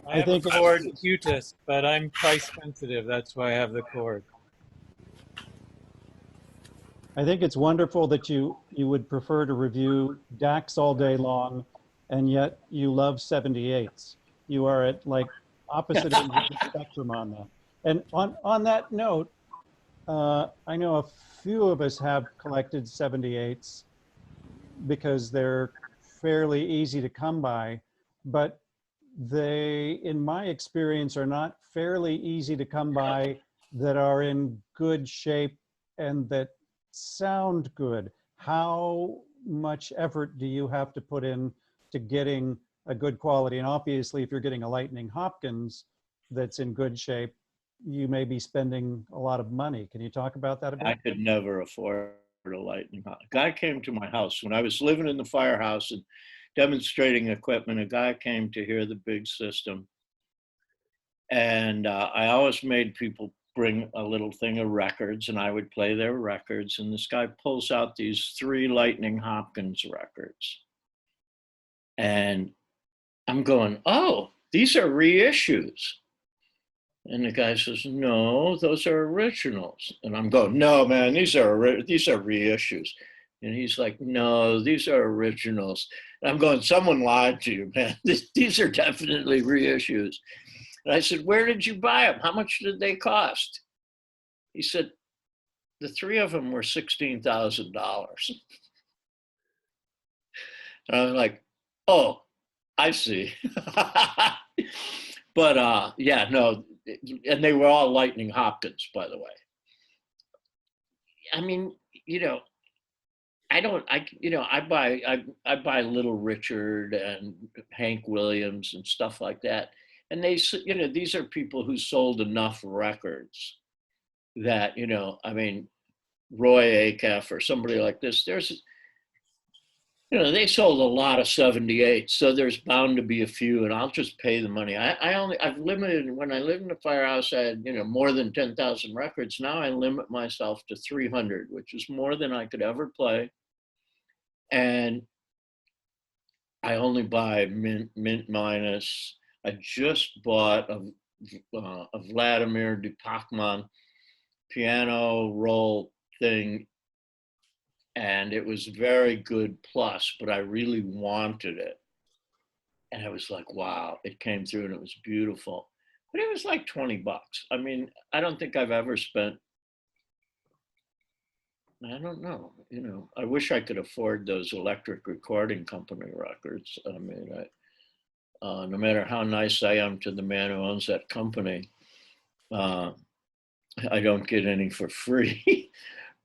I have a cord Qtis, but I'm price sensitive. That's why I have the cord. I think it's wonderful that you would prefer to review DACs all day long, and yet you love 78s. You are at like opposite ends of the spectrum on that. And on that note, I know a few of us have collected 78s because they're fairly easy to come by, but they, in my experience, are not fairly easy to come by that are in good shape and that sound good. How much effort do you have to put in to getting a good quality? And obviously, if you're getting a Lightning Hopkins that's in good shape, you may be spending a lot of money. Can you talk about that a bit? I could never afford a Lightning Hopkins. A guy came to my house when I was living in the firehouse and demonstrating equipment. A guy came to hear the big system. And I always made people bring a little thing of records, and I would play their records. And this guy pulls out these 3 Lightning Hopkins records. And I'm going, oh, these are reissues. And the guy says, no, those are originals. And I'm going, no, man, these are reissues. And he's like, no, these are originals. And I'm going, someone lied to you, man. These are definitely reissues. And I said, where did you buy them? How much did they cost? He said, the 3 of them were $16,000. And I was like, oh, I see. But yeah, no, and they were all Lightning Hopkins, by the way. I mean, I buy Little Richard and Hank Williams and stuff like that. And they, these are people who sold enough records that, I mean, Roy Acuff or somebody like this, they sold a lot of 78s, so there's bound to be a few, and I'll just pay the money. I've limited, when I lived in the firehouse, I had, more than 10,000 records. Now I limit myself to 300, which is more than I could ever play. And I only buy mint minus. I just bought a Vladimir Dupakman piano roll thing, and it was very good plus, but I really wanted it. And I was like, wow, it came through and it was beautiful. But it was like 20 bucks. I mean, I don't think I've ever spent, I don't know, I wish I could afford those Electric Recording Company records. I mean, No matter how nice I am to the man who owns that company, I don't get any for free.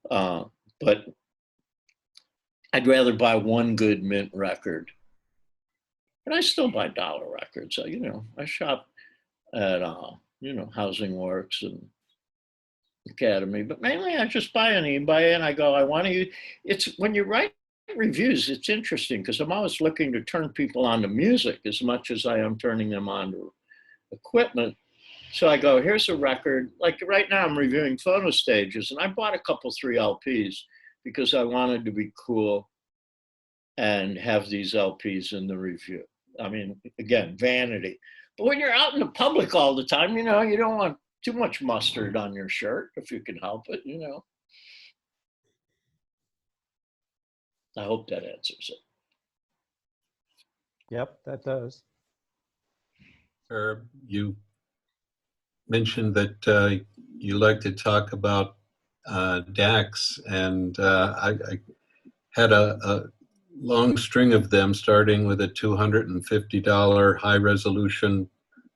But I'd rather buy one good mint record. And I still buy dollar records. So, I shop at, Housing Works and Academy, but mainly I just buy on eBay and I go, I want to use. It's when you write reviews, it's interesting because I'm always looking to turn people on to music as much as I am turning them on to equipment. So I go, here's a record. Like right now I'm reviewing photo stages and I bought a couple 3 LPs because I wanted to be cool and have these LPs in the review. I mean, again, vanity. But when you're out in the public all the time, you don't want too much mustard on your shirt if you can help it, I hope that answers it. Yep, that does. Herb, you mentioned that you like to talk about DACs, and I had a long string of them, starting with a $250 high-resolution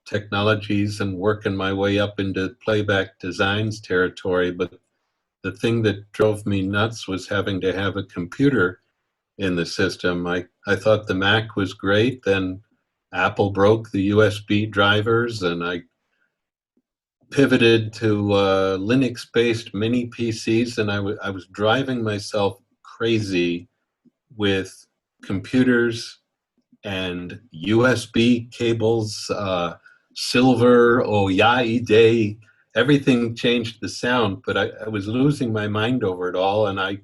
technologies and working my way up into playback designs territory. But the thing that drove me nuts was having to have a computer in the system. I thought the Mac was great, then Apple broke the USB drivers, and I pivoted to Linux-based mini PCs, and I was driving myself crazy with computers and USB cables, silver, day. Everything changed the sound, but I was losing my mind over it all, and I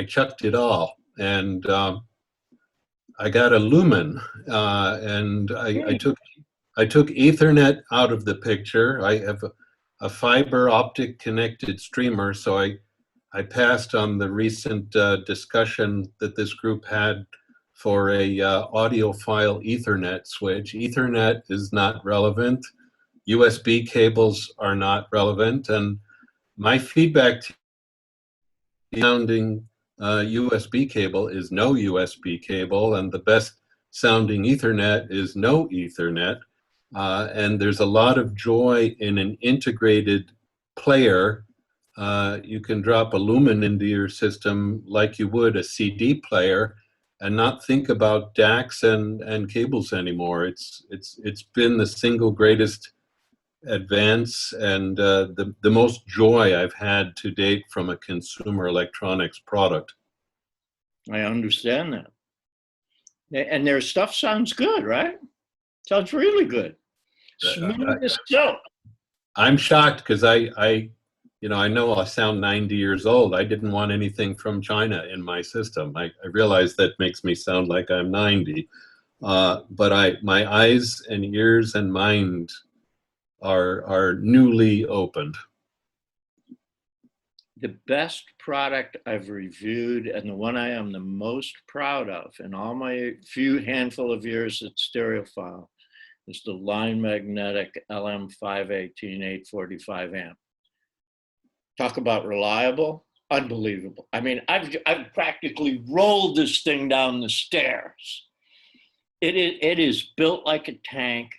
chucked it all. And I got a Lumen, and I took Ethernet out of the picture. I have a fiber optic connected streamer, so I passed on the recent discussion that this group had for a audiophile Ethernet switch. Ethernet is not relevant. USB cables are not relevant. And my feedback to the sounding USB cable is no USB cable, and the best sounding Ethernet is no Ethernet. And there's a lot of joy in an integrated player. You can drop a Lumen into your system like you would a CD player and not think about DACs and cables anymore. It's been the single greatest advance and the most joy I've had to date from a consumer electronics product. I understand that. And their stuff sounds good, right? Sounds really good. Smooth as silk. I'm shocked because I know I sound 90 years old. I didn't want anything from China in my system. I realize that makes me sound like I'm 90. But my eyes and ears and mind are newly opened. The best product I've reviewed and the one I am the most proud of in all my handful of years at Stereophile is the Line Magnetic LM518 845 amp. Talk about reliable, unbelievable. I mean, I've practically rolled this thing down the stairs. It is built like a tank,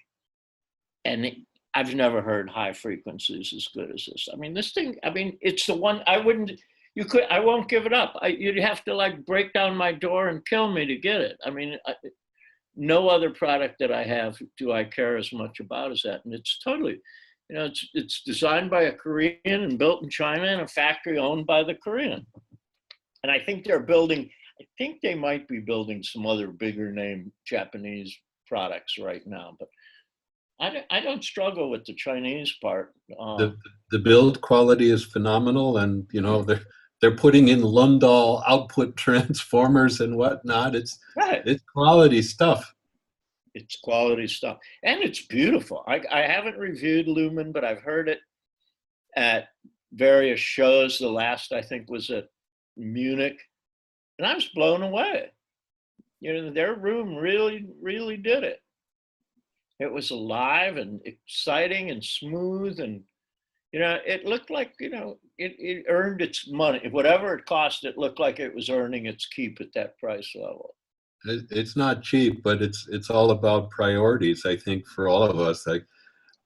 and I've never heard high frequencies as good as this. I mean, this thing, it's the one I won't give it up. You'd have to like break down my door and kill me to get it. I mean, no other product that I have do I care as much about as that. And it's totally, it's designed by a Korean and built in China in a factory owned by the Korean. And I think they might be building some other bigger name Japanese products right now, but I don't struggle with the Chinese part. The build quality is phenomenal, and they're putting in Lundall output transformers and whatnot. It's quality stuff. It's quality stuff, and it's beautiful. I haven't reviewed Lumen, but I've heard it at various shows. The last I think was at Munich, and I was blown away. Their room really did it. It was alive and exciting and smooth, and it looked like it earned its money. Whatever it cost, it looked like it was earning its keep at that price level. It's not cheap, but it's all about priorities, I think, for all of us.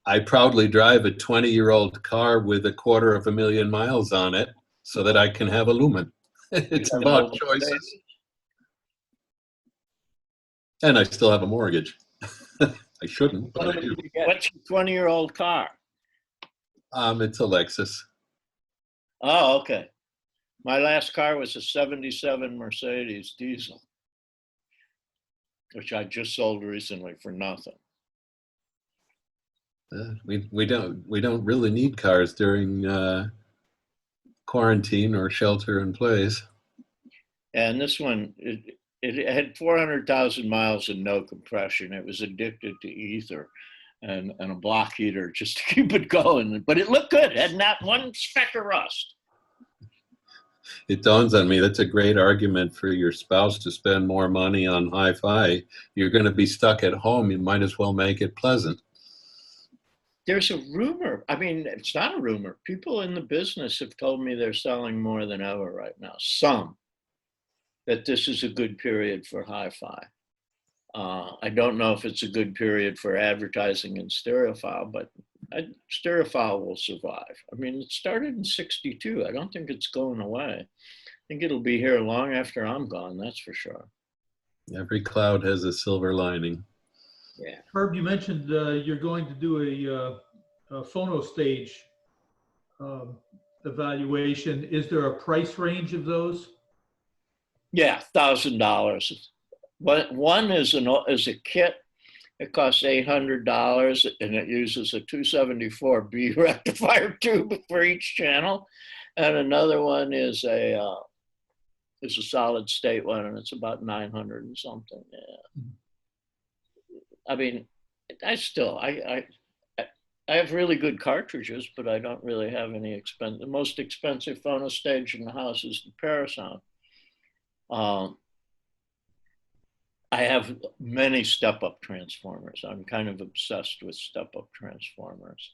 I proudly drive a 20-year-old car with 250,000 miles on it so that I can have a Lumen. It's You got an about old choices. Mercedes? And I still have a mortgage. I shouldn't, but I do. What's your 20-year-old car? It's a Lexus. Oh, okay. My last car was a 77 Mercedes diesel, which I just sold recently for nothing. We don't really need cars during quarantine or shelter in place. And this one, it had 400,000 miles and no compression. It was addicted to ether and a block heater just to keep it going. But it looked good. It had not one speck of rust. It dawns on me that's a great argument for your spouse to spend more money on hi-fi. You're going to be stuck at home. You might as well make it pleasant. There's a rumor. I mean, it's not a rumor. People in the business have told me they're selling more than ever right now. Some. That this is a good period for hi-fi. I don't know if it's a good period for advertising in Stereophile, but Stereophile will survive. I mean, it started in '62. I don't think it's going away. I think it'll be here long after I'm gone, that's for sure. Every cloud has a silver lining. Yeah. Herb, you mentioned you're going to do a phono stage evaluation. Is there a price range of those? Yeah, $1,000. One is a kit. It costs $800, and it uses a 274B rectifier tube for each channel. And another one is a solid state one, and it's about 900 and something. Yeah. I mean, I have really good cartridges, but I don't really have any expense. The most expensive phono stage in the house is the Parasound. I have many step-up transformers. I'm kind of obsessed with step-up transformers.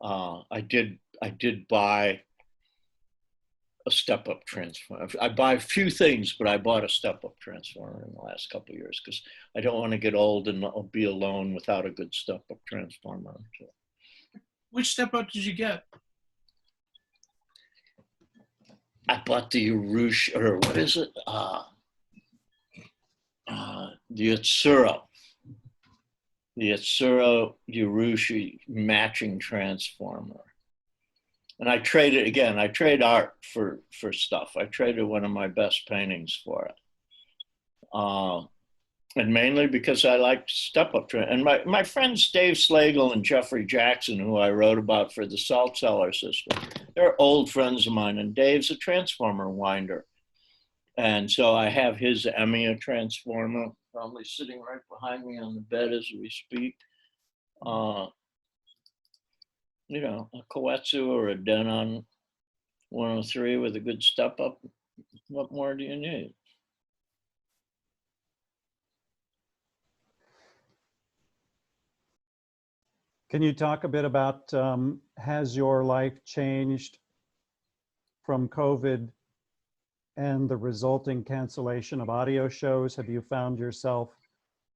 I did buy a step-up transformer. I buy a few things, but I bought a step-up transformer in the last couple of years because I don't want to get old and I'll be alone without a good step-up transformer. Which step-up did you get? I bought the Urush, or what is it? The Yatsuro. The Yatsuro Urushi matching transformer. And I traded, again, I trade art for stuff. I traded one of my best paintings for it. And mainly because I liked step-up. And my friends Dave Slagle and Jeffrey Jackson, who I wrote about for the Salt Cellar system, they're old friends of mine, and Dave's a transformer winder. And so I have his EMEA transformer probably sitting right behind me on the bed as we speak. You know, a Koetsu or a Denon 103 with a good step-up. What more do you need? Can you talk a bit about, has your life changed from COVID and the resulting cancellation of audio shows? Have you found yourself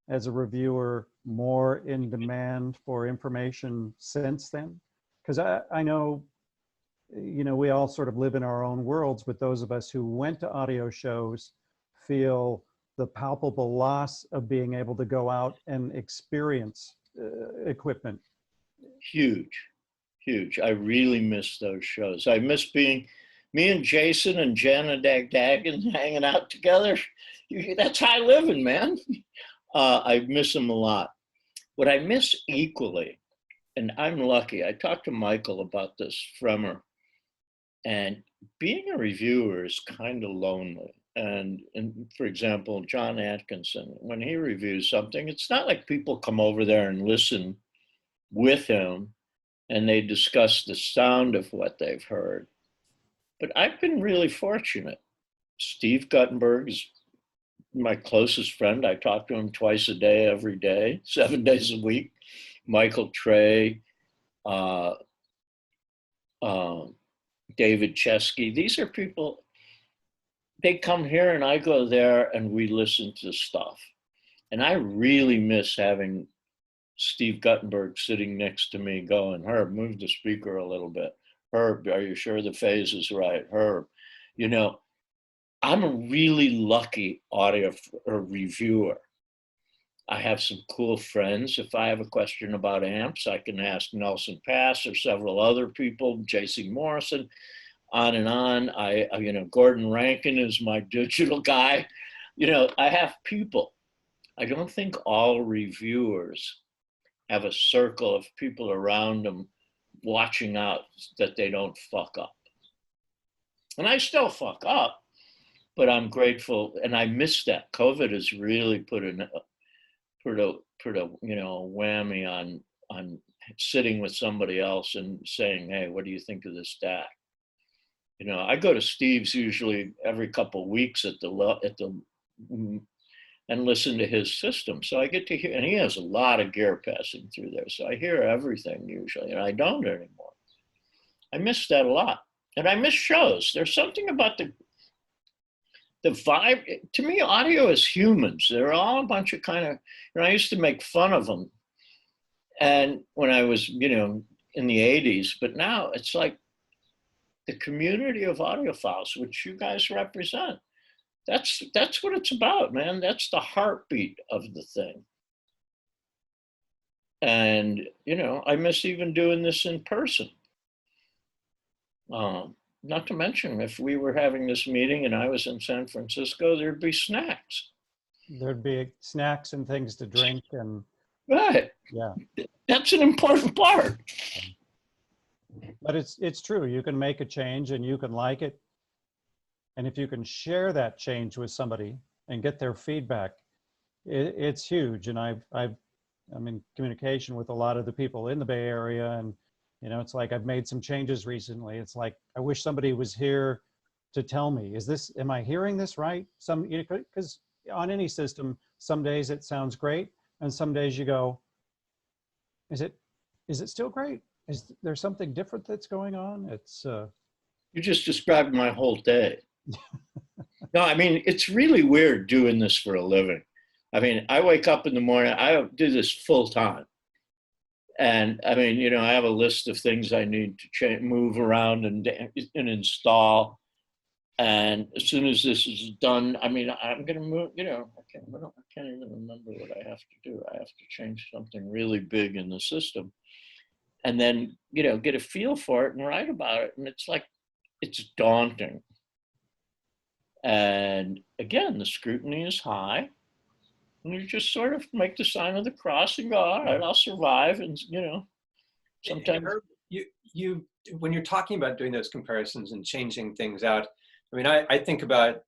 as a reviewer more in demand for information since then? Because I know, you know, we all sort of live in our own worlds, but those of us who went to audio shows feel the palpable loss of being able to go out and experience equipment. Huge, huge. I really miss those shows. I miss being, me and Jason and Jenna Dagdagan hanging out together. That's high living, man. I miss them a lot. What I miss equally, and I'm lucky, I talked to Michael about this, Fremer, and being a reviewer is kind of lonely. And for example, John Atkinson, when he reviews something, it's not like people come over there and listen with him and they discuss the sound of what they've heard. But I've been really fortunate. Steve Guttenberg is my closest friend. I talk to him twice a day, every day, 7 days a week. Michael Trey, David Chesky. These are people, they come here and I go there and we listen to stuff. And I really miss having Steve Guttenberg sitting next to me going, Herb, move the speaker a little bit. Herb, are you sure the phase is right? Herb, you know, I'm a really lucky audio reviewer. I have some cool friends. If I have a question about amps, I can ask Nelson Pass or several other people, J.C. Morrison, on and on. You know, Gordon Rankin is my digital guy. You know, I have people. I don't think all reviewers have a circle of people around them watching out that they don't fuck up. And I still fuck up, but I'm grateful, and I miss that. COVID has really put a you know, whammy on sitting with somebody else and saying, hey, what do you think of this DAC? You know, I go to Steve's usually every couple of weeks and listen to his system. So I get to hear, and he has a lot of gear passing through there. So I hear everything usually, and I don't anymore. I miss that a lot. And I miss shows. There's something about the vibe. To me, audio is humans. They're all a bunch of kind of, you know, I used to make fun of them. And when I was, you know, in the 80s, but now it's like the community of audiophiles, which you guys represent. That's what it's about, man. That's the heartbeat of the thing. And, you know, I miss even doing this in person. Not to mention, if we were having this meeting and I was in San Francisco, there'd be snacks. There'd be snacks and things to drink and. Right. Yeah. That's an important part. But it's true. You can make a change and you can like it. And if you can share that change with somebody and get their feedback, it's huge. And I'm in communication with a lot of the people in the Bay Area, and you know, it's like I've made some changes recently. It's like I wish somebody was here to tell me, am I hearing this right? You know, because on any system, some days it sounds great, and some days you go, is it still great? Is there something different that's going on? It's you just described my whole day. No, I mean, it's really weird doing this for a living. I mean, I wake up in the morning, I do this full time. And I mean, you know, I have a list of things I need to move around and install. And as soon as this is done, I mean, I'm going to move, you know, I can't even remember what I have to do. I have to change something really big in the system. And then, you know, get a feel for it and write about it. And it's like, it's daunting. And again, the scrutiny is high. And you just sort of make the sign of the cross and go, all right, I'll survive. And, you know, sometimes. You when you're talking about doing those comparisons and changing things out, I mean, I think about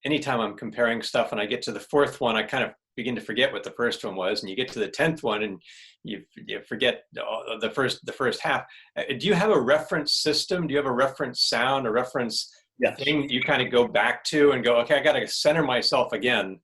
anytime I'm comparing stuff and I get to the fourth one, I kind of begin to forget what the first one was. And you get to the 10th one and you forget the first half. Do you have a reference system? Do you have a reference sound, a reference thing you kind of go back to and go, okay, I got to center myself again.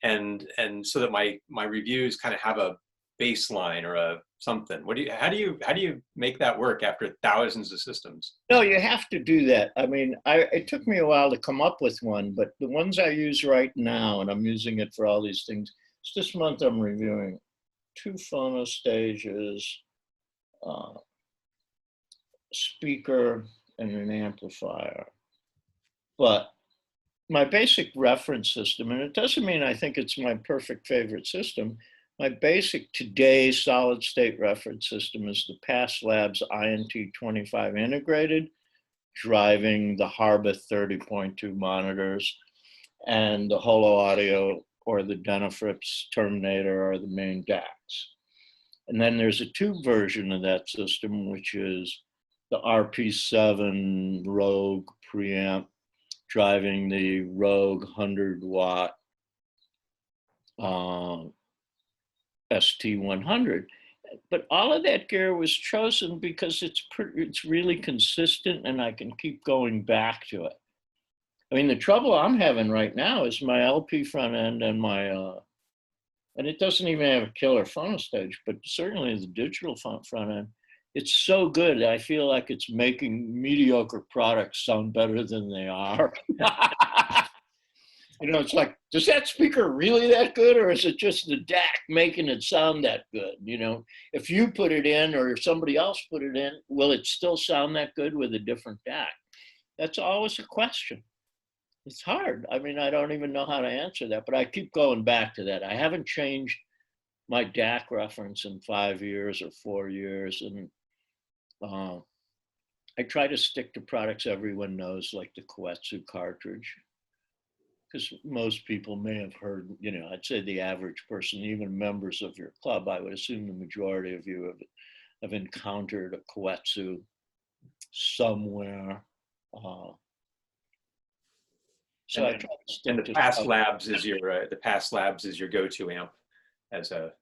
And so that my reviews kind of have a baseline or a something. How do you make that work after thousands of systems? No, you have to do that. I mean, it took me a while to come up with one, but the ones I use right now, and I'm using it for all these things. This month I'm reviewing 2 phono stages, speaker, and an amplifier. But my basic reference system, and it doesn't mean I think it's my perfect favorite system, my basic today solid state reference system is the Pass Labs INT25 integrated, driving the Harbeth 30.2 monitors, and the Holo Audio or the Denafrips Terminator are the main DACs. And then there's a tube version of that system, which is the RP7 Rogue preamp, driving the Rogue 100-watt ST100. But all of that gear was chosen because it's really consistent and I can keep going back to it. I mean, the trouble I'm having right now is my LP front end and my, and it doesn't even have a killer phono stage, but certainly the digital front end. It's so good, I feel like it's making mediocre products sound better than they are. You know, it's like, does that speaker really that good, or is it just the DAC making it sound that good? You know, if you put it in or if somebody else put it in, will it still sound that good with a different DAC? That's always a question. It's hard. I mean, I don't even know how to answer that, but I keep going back to that. I haven't changed my DAC reference in 5 years or 4 years. And I try to stick to products everyone knows, like the Koetsu cartridge, because most people may have heard, you know, I'd say the average person, even members of your club, I would assume the majority of you have encountered a Koetsu somewhere. So I try to stick and to the Past stuff. Labs is your go-to amp as a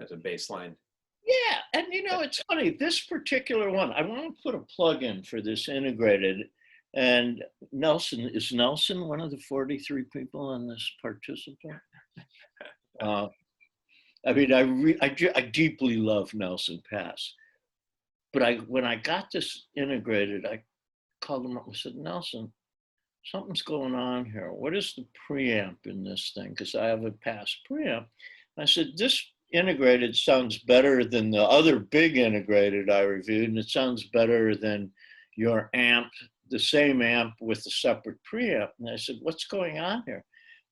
baseline. Yeah, and you know, it's funny, this particular one, I want to put a plug in for this integrated, and Nelson, is Nelson one of the 43 people on this participant? I mean, I deeply love Nelson Pass, but when I got this integrated, I called him up and said, Nelson, something's going on here. What is the preamp in this thing? Because I have a Pass preamp. I said, this integrated sounds better than the other big integrated I reviewed, and it sounds better than your amp, the same amp with a separate preamp. And I said, what's going on here?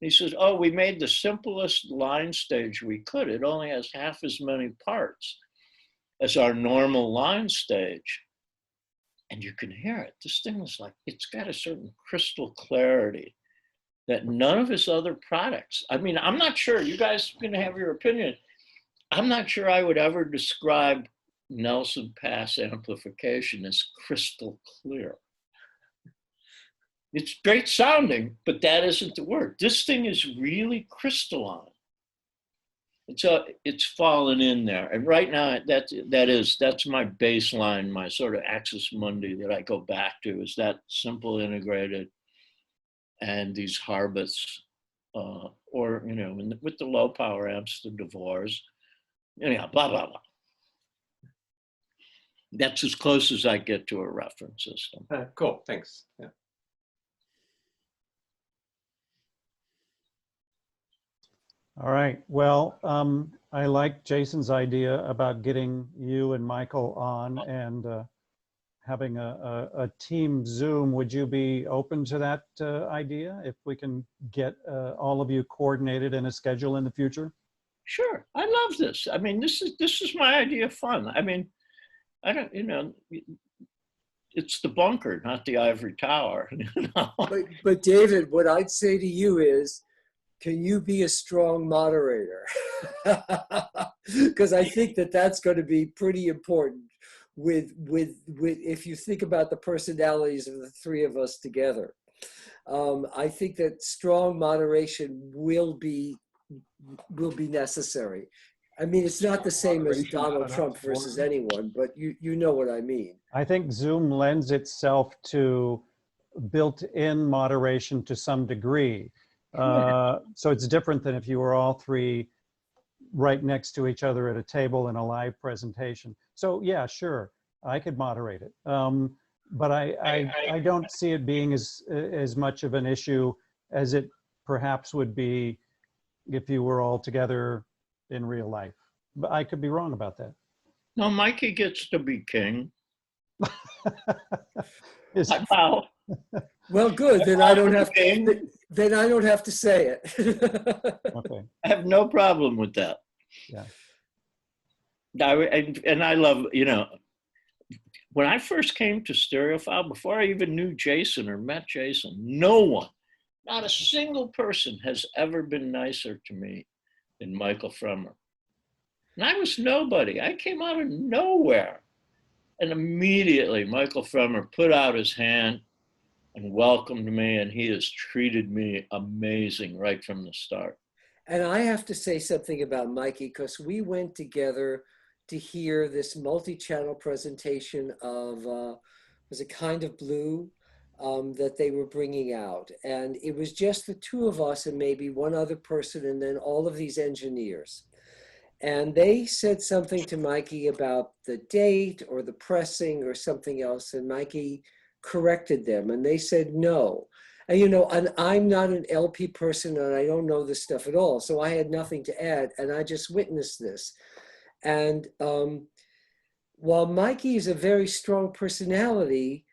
And he says, oh, we made the simplest line stage we could. It only has half as many parts as our normal line stage. And you can hear it. This thing is like, it's got a certain crystal clarity that none of his other products, I mean, I'm not sure, you guys are gonna have your opinion. I'm not sure I would ever describe Nelson Pass amplification as crystal clear. It's great sounding, but that isn't the word. This thing is really crystalline. It's fallen in there. And right now, that's my baseline, my sort of axis mundi that I go back to, is that simple integrated and these Harbits, or, you know, with the low power amps, the Devores, anyhow, blah, blah, blah. That's as close as I get to a reference system. Cool, thanks. Yeah. All right. Well, I like Jason's idea about getting you and Michael on and having a team Zoom. Would you be open to that idea if we can get all of you coordinated in a schedule in the future? Sure, I love this. I mean, this is my idea of fun. I mean, I don't, you know, it's the bunker, not the ivory tower. You know? But David, what I'd say to you is, can you be a strong moderator? Because I think that's going to be pretty important with if you think about the personalities of the three of us together. I think that strong moderation will be necessary. I mean, it's not the same as Donald Trump versus anyone, but you know what I mean. I think Zoom lends itself to built-in moderation to some degree. So it's different than if you were all three right next to each other at a table in a live presentation. So yeah, sure, I could moderate it. But I don't see it being as much of an issue as it perhaps would be if you were all together in real life. But I could be wrong about that. No, Mikey gets to be king. Wow. Well, good. Then I don't have to. Then I don't have to say it. Okay. I have no problem with that. Yeah. And I love, you know, when I first came to Stereophile, before I even knew Jason or met Jason, no one, not a single person has ever been nicer to me than Michael Fremmer. And I was nobody. I came out of nowhere. And immediately Michael Fremmer put out his hand and welcomed me, and he has treated me amazing right from the start. And I have to say something about Mikey, because we went together to hear this multi-channel presentation of, was it Kind of Blue, that they were bringing out. And it was just the two of us and maybe one other person, and then all of these engineers. And they said something to Mikey about the date or the pressing or something else, and Mikey corrected them, and they said no. And, you know, and I'm not an LP person and I don't know this stuff at all. So I had nothing to add and I just witnessed this. And while Mikey is a very strong personality,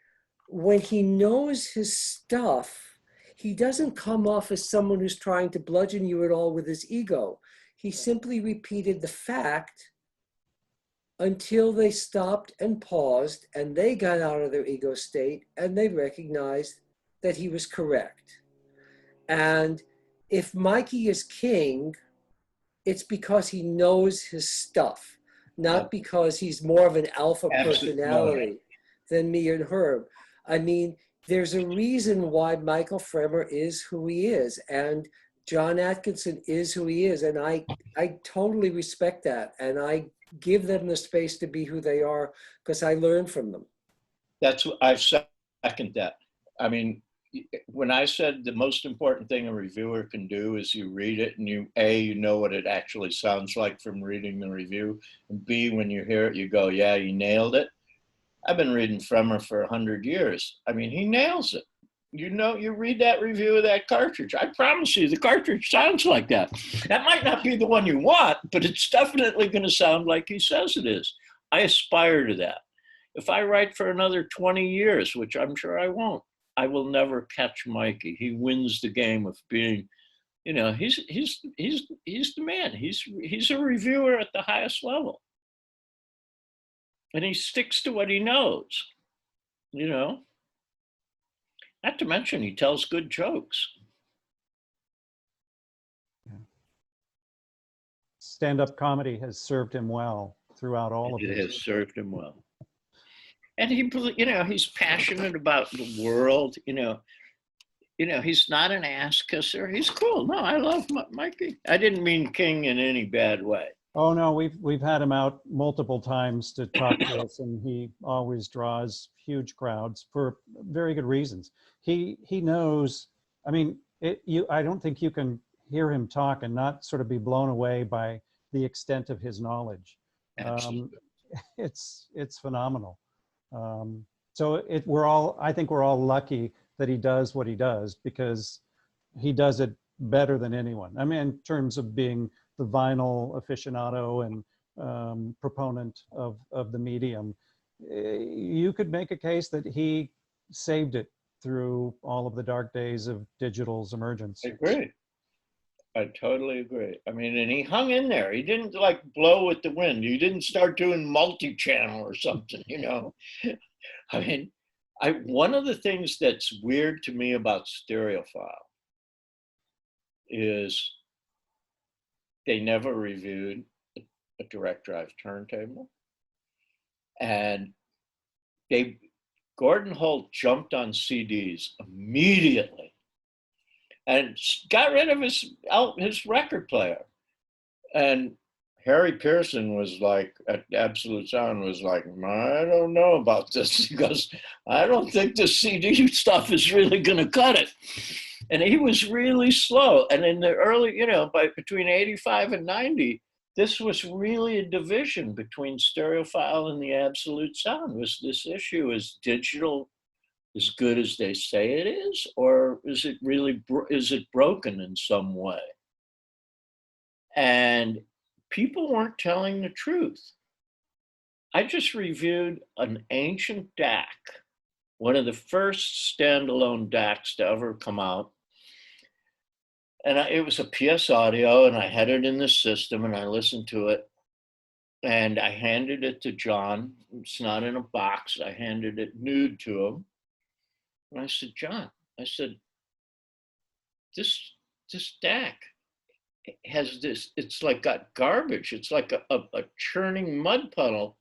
when he knows his stuff, he doesn't come off as someone who's trying to bludgeon you at all with his ego. He simply repeated the fact until they stopped and paused and they got out of their ego state and they recognized that he was correct. And if Mikey is king, it's because he knows his stuff, not because he's more of an alpha personality than me and Herb. I mean, there's a reason why Michael Fremer is who he is and John Atkinson is who he is. And I totally respect that. And I give them the space to be who they are because I learn from them. That's what I second that. I mean, when I said the most important thing a reviewer can do is you read it and you know what it actually sounds like from reading the review, and B, when you hear it, you go, yeah, you nailed it. I've been reading Fremer for 100 years. I mean, he nails it. You know, you read that review of that cartridge. I promise you, the cartridge sounds like that. That might not be the one you want, but it's definitely going to sound like he says it is. I aspire to that. If I write for another 20 years, which I'm sure I won't, I will never catch Mikey. He wins the game of being, you know, he's the man. He's a reviewer at the highest level. And he sticks to what he knows, you know. Not to mention, he tells good jokes. Stand-up comedy has served him well throughout all of it. It has served him well. And he, you know, he's passionate about the world, you know, he's not an ass kisser. He's cool. No, I love Mikey. I didn't mean king in any bad way. Oh no, we've had him out multiple times to talk to us, and he always draws huge crowds for very good reasons. He knows. I mean, I don't think you can hear him talk and not sort of be blown away by the extent of his knowledge. It's phenomenal. So I think we're all lucky that he does what he does, because he does it better than anyone. I mean, in terms of being the vinyl aficionado and proponent of the medium, you could make a case that he saved it through all of the dark days of digital's emergence. I agree. I totally agree. I mean, and he hung in there. He didn't like blow with the wind. He didn't start doing multi-channel or something, you know. I mean, one of the things that's weird to me about Stereophile is they never reviewed a direct drive turntable. And Gordon Holt jumped on CDs immediately and got rid of his record player. And Harry Pearson was like, at Absolute Sound, was like, I don't know about this. He goes, I don't think the CD stuff is really going to cut it. And he was really slow. And in the early, you know, between 85 and 90, this was really a division between Stereophile and the Absolute Sound. Was this issue, is digital as good as they say it is, or is it really, is it broken in some way? And people weren't telling the truth. I just reviewed an ancient DAC, one of the first standalone DACs to ever come out. And it was a PS Audio, and I had it in the system, and I listened to it. And I handed it to John. It's not in a box. I handed it nude to him. And I said, John, I said, this DAC has this, it's like got garbage. It's like a churning mud puddle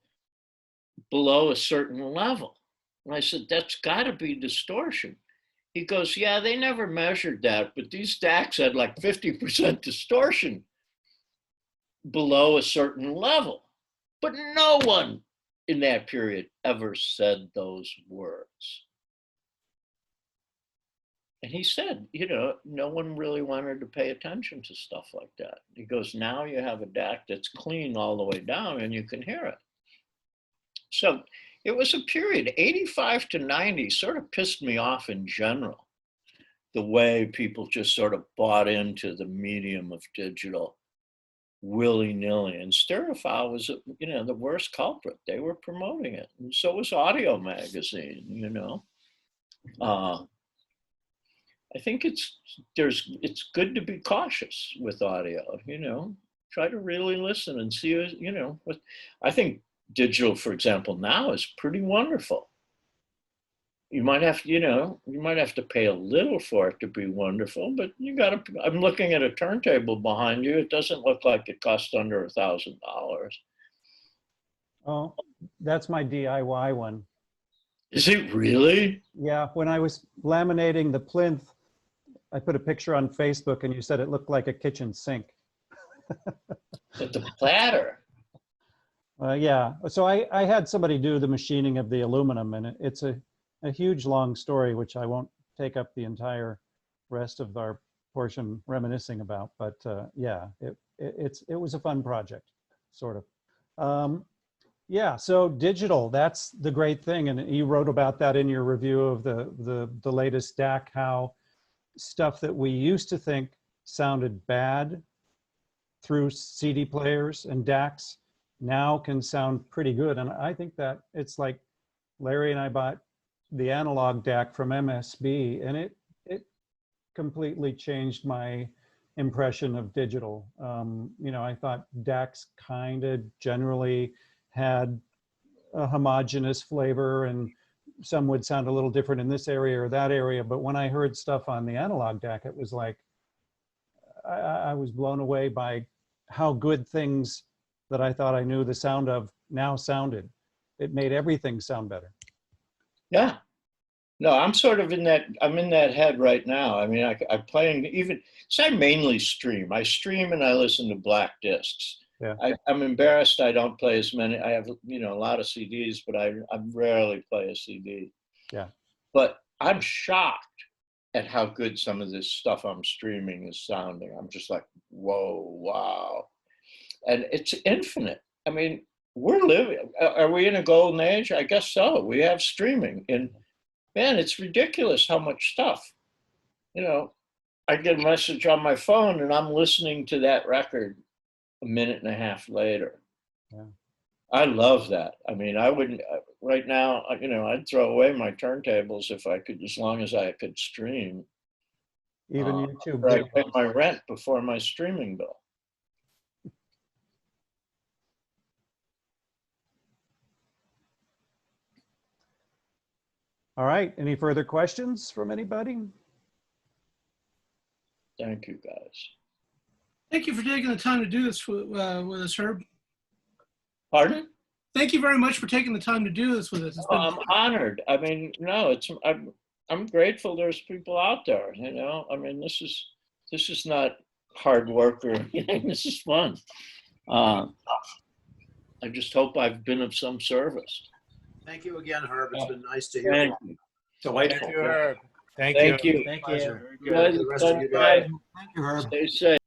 below a certain level. And I said, that's gotta be distortion. He goes, yeah, they never measured that, but these DACs had like 50% distortion below a certain level. But no one in that period ever said those words. And he said, you know, no one really wanted to pay attention to stuff like that. He goes, now you have a DAC that's clean all the way down and you can hear it. So it was a period, 85 to 90 sort of pissed me off in general. the way people just sort of bought into the medium of digital willy-nilly. And Stereophile was, you know, the worst culprit. They were promoting it. And so was Audio Magazine, you know. I think it's good to be cautious with audio, you know. Try to really listen and see, you know, what I think digital, for example, now is pretty wonderful. You might have to, you know, you might have to pay a little for it to be wonderful, but you got to, I'm looking at a turntable behind you. It doesn't look like it costs under $1,000. Oh, that's my DIY one. Is it really? Yeah, when I was laminating the plinth, I put a picture on Facebook and you said it looked like a kitchen sink. But the platter. Yeah, so I had somebody do the machining of the aluminum, and it's a huge long story, which I won't take up the entire rest of our portion reminiscing about, but yeah, it was a fun project, sort of. Yeah, so digital, that's the great thing, and you wrote about that in your review of the latest DAC, how stuff that we used to think sounded bad through CD players and DACs now can sound pretty good. And I think that it's like Larry and I bought the analog DAC from MSB, and it completely changed my impression of digital. You know, I thought DACs kind of generally had a homogeneous flavor, and some would sound a little different in this area or that area. But when I heard stuff on the analog DAC, it was like, I was blown away by how good things that I thought I knew the sound of now sounded. It made everything sound better. Yeah. No, I'm sort of in that, I'm in that head right now. I mean, I'm playing even, so I mainly stream. I stream and I listen to black discs. Yeah. I'm embarrassed I don't play as many. I have, you know, a lot of CDs, but I rarely play a CD. Yeah. But I'm shocked at how good some of this stuff I'm streaming is sounding. I'm just like, whoa, wow. And it's infinite. I mean, we're living, are we in a golden age? I guess so. We have streaming, and man, it's ridiculous how much stuff. You know, I get a message on my phone and I'm listening to that record a minute and a half later. Yeah. I love that. I mean, I wouldn't, right now, you know, I'd throw away my turntables if I could, as long as I could stream. Even YouTube. I pay my rent before my streaming bill. All right, any further questions from anybody? Thank you, guys. Thank you for taking the time to do this with us, Herb. Pardon? Thank you very much for taking the time to do this with us. It's been I'm honored. I mean, no, it's, I'm grateful there's people out there, you know? I mean, this is not hard work or anything. This is fun. I just hope I've been of some service. Thank you again, Herb. It's been nice to hear Thank from you. Delightful. Thank you, Herb. Thank Thank you. you. Thank you. Good. The rest of your day. Thank you, Herb. Stay safe.